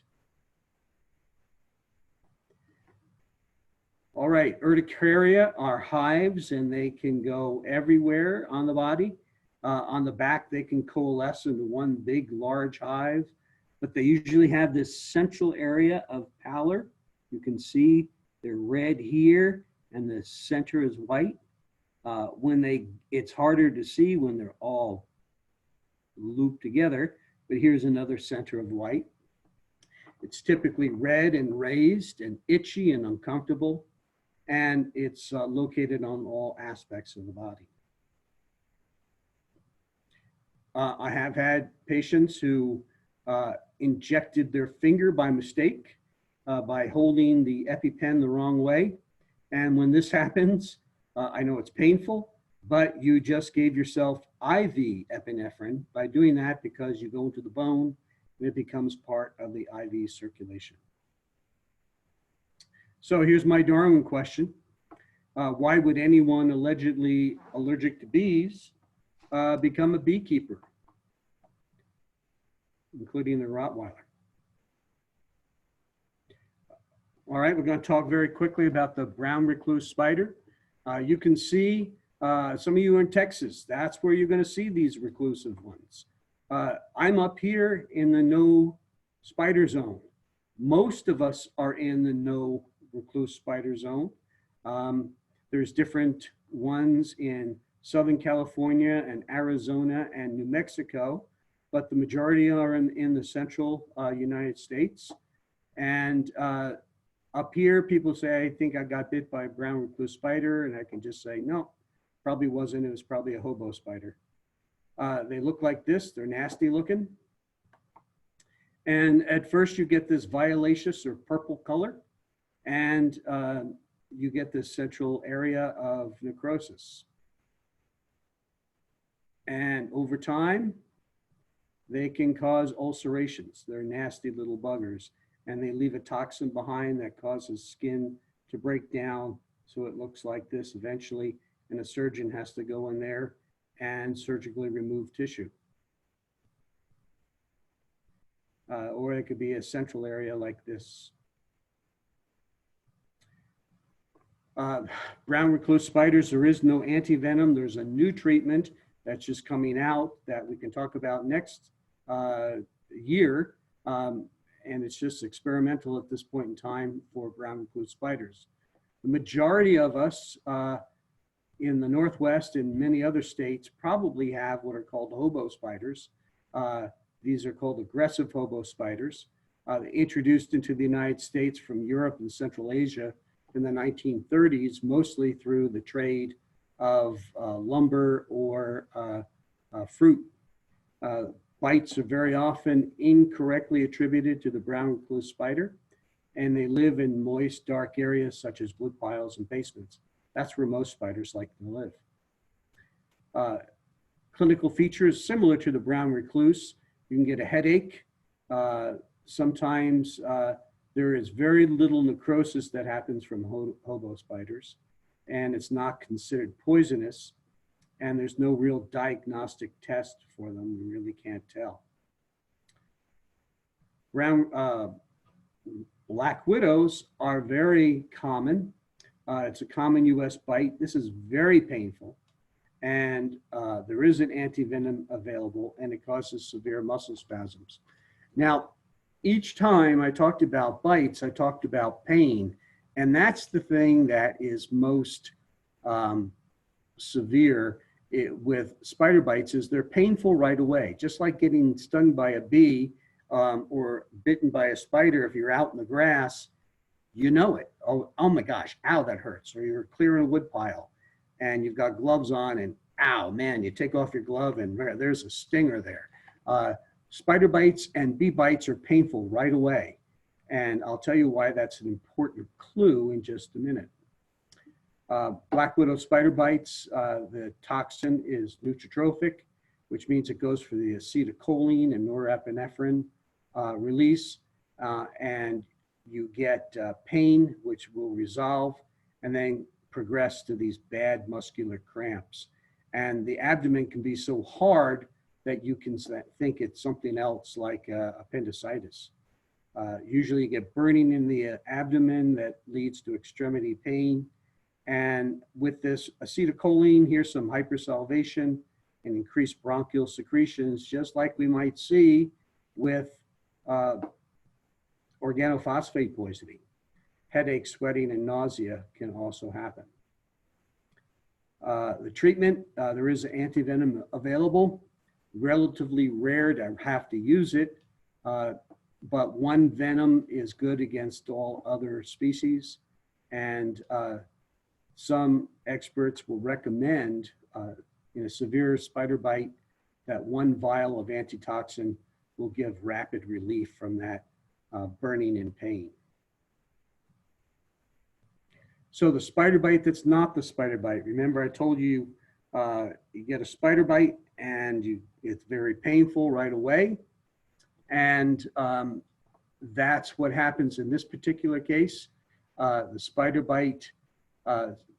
All right, urticaria are hives, and they can go everywhere on the body. On the back, they can coalesce into one big, large hive, but they usually have this central area of pallor. You can see they're red here, and the center is white. It's harder to see when they're all looped together, but here's another center of white. It's typically red and raised and itchy and uncomfortable, and it's located on all aspects of the body. I have had patients who injected their finger by mistake by holding the EpiPen the wrong way. And when this happens, I know it's painful, but you just gave yourself IV epinephrine by doing that, because you go into the bone and it becomes part of the IV circulation. So here's my Darwin question. Why would anyone allegedly allergic to bees become a beekeeper, including the Rottweiler? All right, we're going to talk very quickly about the brown recluse spider. You can see, some of you are in Texas, that's where you're going to see these reclusive ones. I'm up here in the no spider zone. Most of us are in the no recluse spider zone. There's different ones in Southern California and Arizona and New Mexico, but the majority are in the central United States. And up here, people say, I think I got bit by a brown recluse spider, and I can just say, no, probably wasn't. It was probably a hobo spider. They look like this. They're nasty looking. And at first, you get this violaceous or purple color, and you get this central area of necrosis. And over time, they can cause ulcerations. They're nasty little buggers, and they leave a toxin behind that causes skin to break down so it looks like this eventually, and a surgeon has to go in there and surgically remove tissue. Or it could be a central area like this. Brown recluse spiders, there is no antivenom. There's a new treatment that's just coming out that we can talk about next year. And it's just experimental at this point in time for brown recluse spiders. The majority of us in the Northwest and many other states probably have what are called hobo spiders. These are called aggressive hobo spiders. Introduced into the United States from Europe and Central Asia in the 1930s, mostly through the trade of lumber or fruit. Bites are very often incorrectly attributed to the brown recluse spider, and they live in moist, dark areas such as wood piles and basements. That's where most spiders like to live. Clinical features similar to the brown recluse. You can get a headache. Sometimes there is very little necrosis that happens from hobo spiders, and it's not considered poisonous, and there's no real diagnostic test for them. We really can't tell. Black widows are very common. It's a common US bite. This is very painful, and there is an antivenom available, and it causes severe muscle spasms. Now, each time I talked about bites, I talked about pain, and that's the thing that is most severe with spider bites, is they're painful right away. Just like getting stung by a bee or bitten by a spider. If you're out in the grass, you know it. Oh my gosh, ow, that hurts. Or you're clearing a wood pile and you've got gloves on, and ow, man, you take off your glove and there's a stinger there. Spider bites and bee bites are painful right away. And I'll tell you why that's an important clue in just a minute. Black widow spider bites, the toxin is neutrophic, which means it goes for the acetylcholine and norepinephrine release. And you get pain, which will resolve and then progress to these bad muscular cramps. And the abdomen can be so hard that you can think it's something else like appendicitis. Usually you get burning in the abdomen that leads to extremity pain. And with this acetylcholine, here's some hypersalivation and increased bronchial secretions, just like we might see with organophosphate poisoning. Headache, sweating, and nausea can also happen. The treatment, there is antivenom available, relatively rare to have to use it, but one venom is good against all other species. And some experts will recommend in a severe spider bite that one vial of antitoxin will give rapid relief from that burning and pain. So the spider bite that's not the spider bite. Remember I told you, you get a spider bite and it's very painful right away. And that's what happens in this particular case. The spider bite,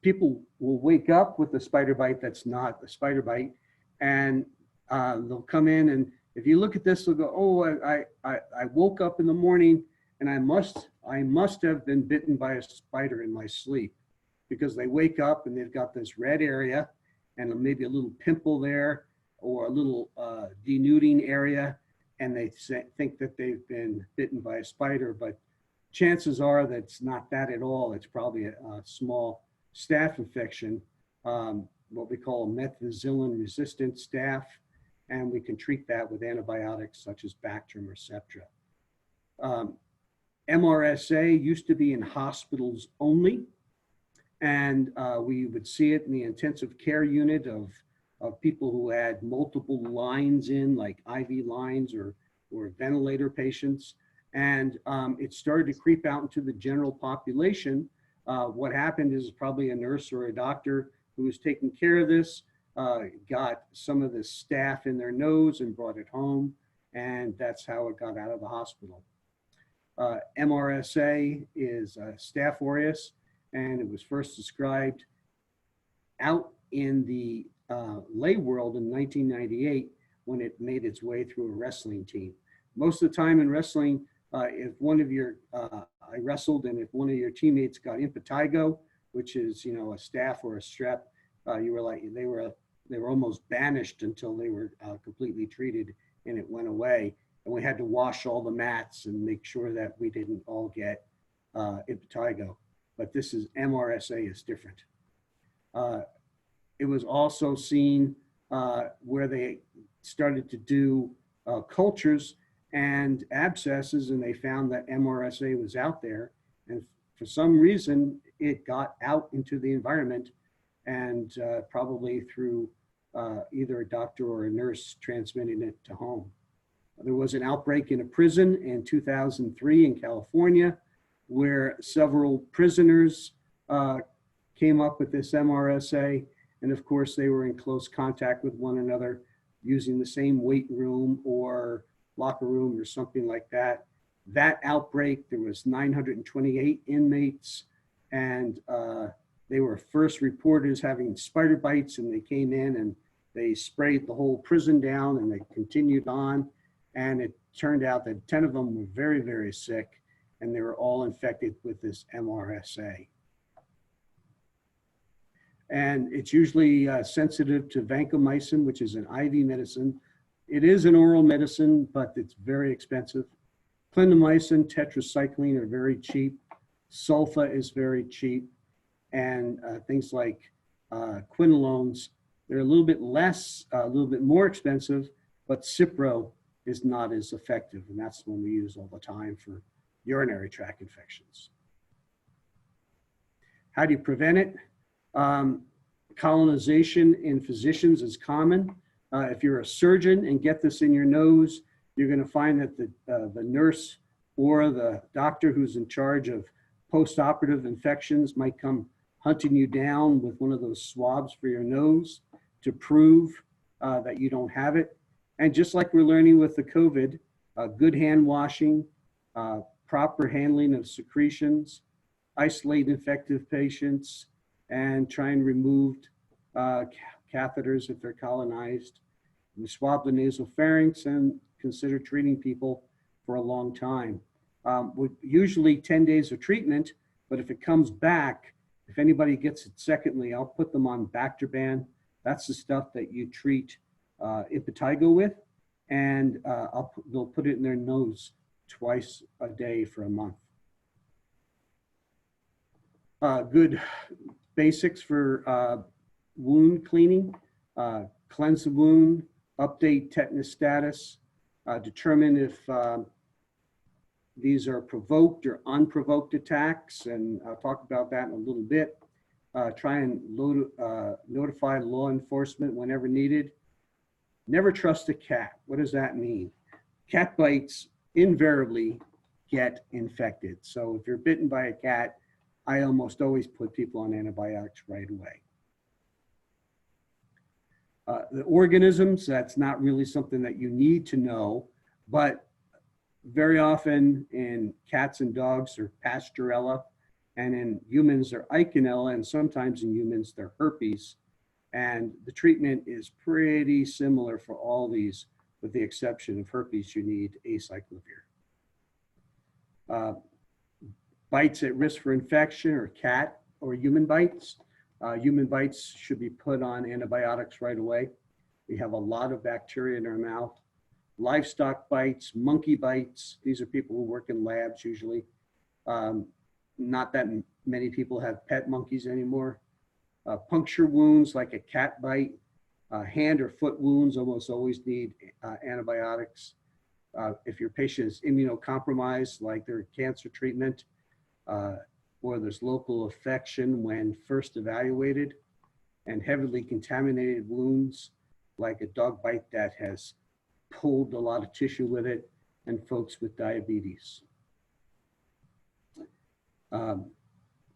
people will wake up with a spider bite that's not a spider bite, and they'll come in, and if you look at this, they'll go, oh, I woke up in the morning and I must have been bitten by a spider in my sleep, because they wake up and they've got this red area and maybe a little pimple there or a little denuding area, and they think that they've been bitten by a spider, but chances are that it's not that at all. It's probably a small staph infection, what we call methicillin resistant staph, and we can treat that with antibiotics such as Bactrim or Septra. MRSA used to be in hospitals only, and we would see it in the intensive care unit of people who had multiple lines in, like IV lines or ventilator patients. And it started to creep out into the general population. What happened is probably a nurse or a doctor who was taking care of this got some of the staph in their nose and brought it home, and that's how it got out of the hospital. MRSA is Staph aureus, and it was first described out in the lay world in 1998 when it made its way through a wrestling team. Most of the time in wrestling, if one of your, I wrestled, and if one of your teammates got impetigo, which is, you know, a staph or a strep, you were like, they were almost banished until they were completely treated and it went away. And we had to wash all the mats and make sure that we didn't all get impetigo. But this is, MRSA is different. It was also seen where they started to do cultures and abscesses, and they found that MRSA was out there, and for some reason it got out into the environment, and probably through either a doctor or a nurse transmitting it to home. There was an outbreak in a prison in 2003 in California where several prisoners came up with this MRSA, and of course they were in close contact with one another using the same weight room or locker room or something like that. That outbreak, there was 928 inmates, and they were first reported as having spider bites, and they came in and they sprayed the whole prison down, and they continued on, and it turned out that 10 of them were very, very sick, and they were all infected with this MRSA. And it's usually sensitive to vancomycin, which is an IV medicine. It is an oral medicine, but it's very expensive. Clindamycin, tetracycline are very cheap. Sulfa is very cheap. And things like quinolones, they're a little bit less, a little bit more expensive, but Cipro is not as effective. And that's the one we use all the time for urinary tract infections. How do you prevent it? Colonization in physicians is common. If you're a surgeon and get this in your nose, you're going to find that the nurse or the doctor who's in charge of post-operative infections might come hunting you down with one of those swabs for your nose to prove that you don't have it. And just like we're learning with the COVID, good hand washing, proper handling of secretions, isolate infected patients, and try and remove catheters if they're colonized. We swab the nasal pharynx and consider treating people for a long time. Usually 10 days of treatment, but if it comes back, if anybody gets it secondly, I'll put them on Bactroban. That's the stuff that you treat impetigo with, and they'll put it in their nose twice a day for a month. Good basics for wound cleaning: cleanse the wound, update tetanus status, determine if these are provoked or unprovoked attacks, and I'll talk about that in a little bit. Try and notify law enforcement whenever needed. Never trust a cat. What does that mean? Cat bites invariably get infected. So if you're bitten by a cat, I almost always put people on antibiotics right away. The organisms, that's not really something that you need to know, but very often in cats and dogs they're Pasteurella, and in humans they're Eikenella, and sometimes in humans they're herpes. And the treatment is pretty similar for all these, with the exception of herpes, you need acyclovir. Bites at risk for infection or cat or human bites. Human bites should be put on antibiotics right away. We have a lot of bacteria in our mouth. Livestock bites, monkey bites. These are people who work in labs usually. Not that many people have pet monkeys anymore. Puncture wounds like a cat bite. Hand or foot wounds almost always need antibiotics. If your patient is immunocompromised, like their cancer treatment, or there's local affection when first evaluated, and heavily contaminated wounds, like a dog bite that has pulled a lot of tissue with it, and folks with diabetes.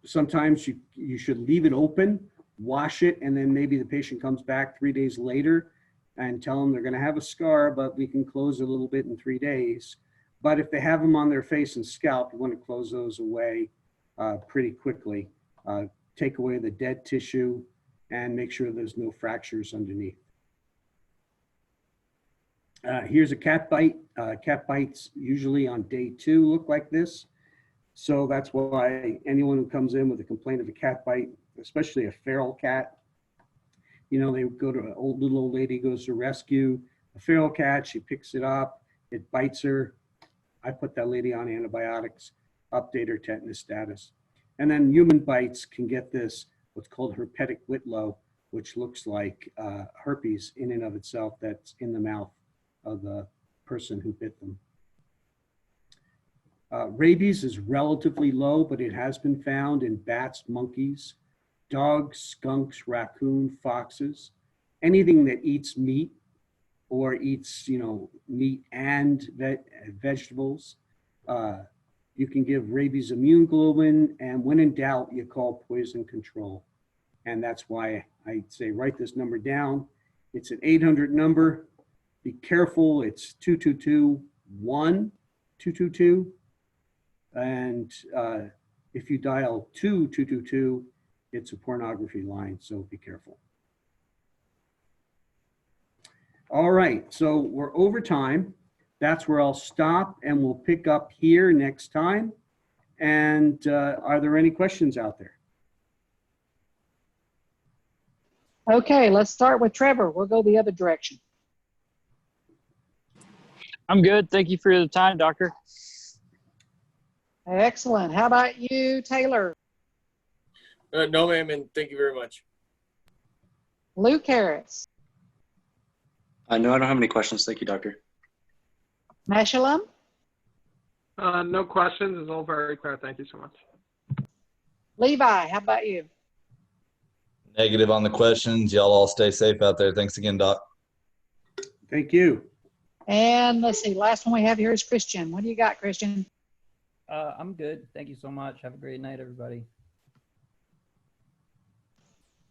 Sometimes you should leave it open, wash it, and then maybe the patient comes back 3 days later and tell them they're going to have a scar, but we can close a little bit in 3 days. But if they have them on their face and scalp, you want to close those away pretty quickly. Take away the dead tissue and make sure there's no fractures underneath. Here's a cat bite. Cat bites usually on day 2 look like this. So that's why anyone who comes in with a complaint of a cat bite, especially a feral cat, they go to an little old lady goes to rescue a feral cat. She picks it up. It bites her. I put that lady on antibiotics, update her tetanus status. And then human bites can get this, what's called herpetic whitlow, which looks like herpes in and of itself that's in the mouth of the person who bit them. Rabies is relatively low, but it has been found in bats, monkeys, dogs, skunks, raccoon, foxes, anything that eats meat or eats, meat and vegetables. You can give rabies immune globulin, and when in doubt, you call poison control. And that's why I say write this number down. It's an 800 number. Be careful. It's 222-1222. And if you dial 2222, it's a pornography line, so be careful. All right, so we're over time. That's where I'll stop, and we'll pick up here next time. And are there any questions out there? Okay, let's start with Trevor. We'll go the other direction. I'm good. Thank you for your time, doctor. Excellent. How about you, Taylor? No, ma'am, and thank you very much. Luke Harris. No, I don't have any questions. Thank you, doctor. Meshalem? No questions. It's all very clear. Thank you so much. Levi, how about you? Negative on the questions. Y'all all stay safe out there. Thanks again, Doc. Thank you. And let's see, last one we have here is Christian. What do you got, Christian? I'm good. Thank you so much. Have a great night, everybody.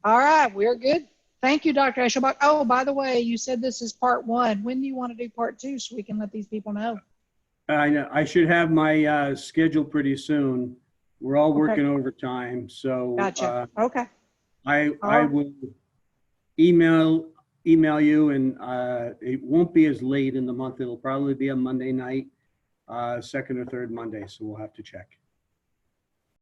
All right, we're good. Thank you, Dr. Eschelbach. Oh, by the way, you said this is part 1. When do you want to do part 2 so we can let these people know? I know, I should have my schedule pretty soon. We're all Okay. working overtime, so Gotcha. Okay. I right. will email you, and it won't be as late in the month. It'll probably be a Monday night, second or third Monday, so we'll have to check.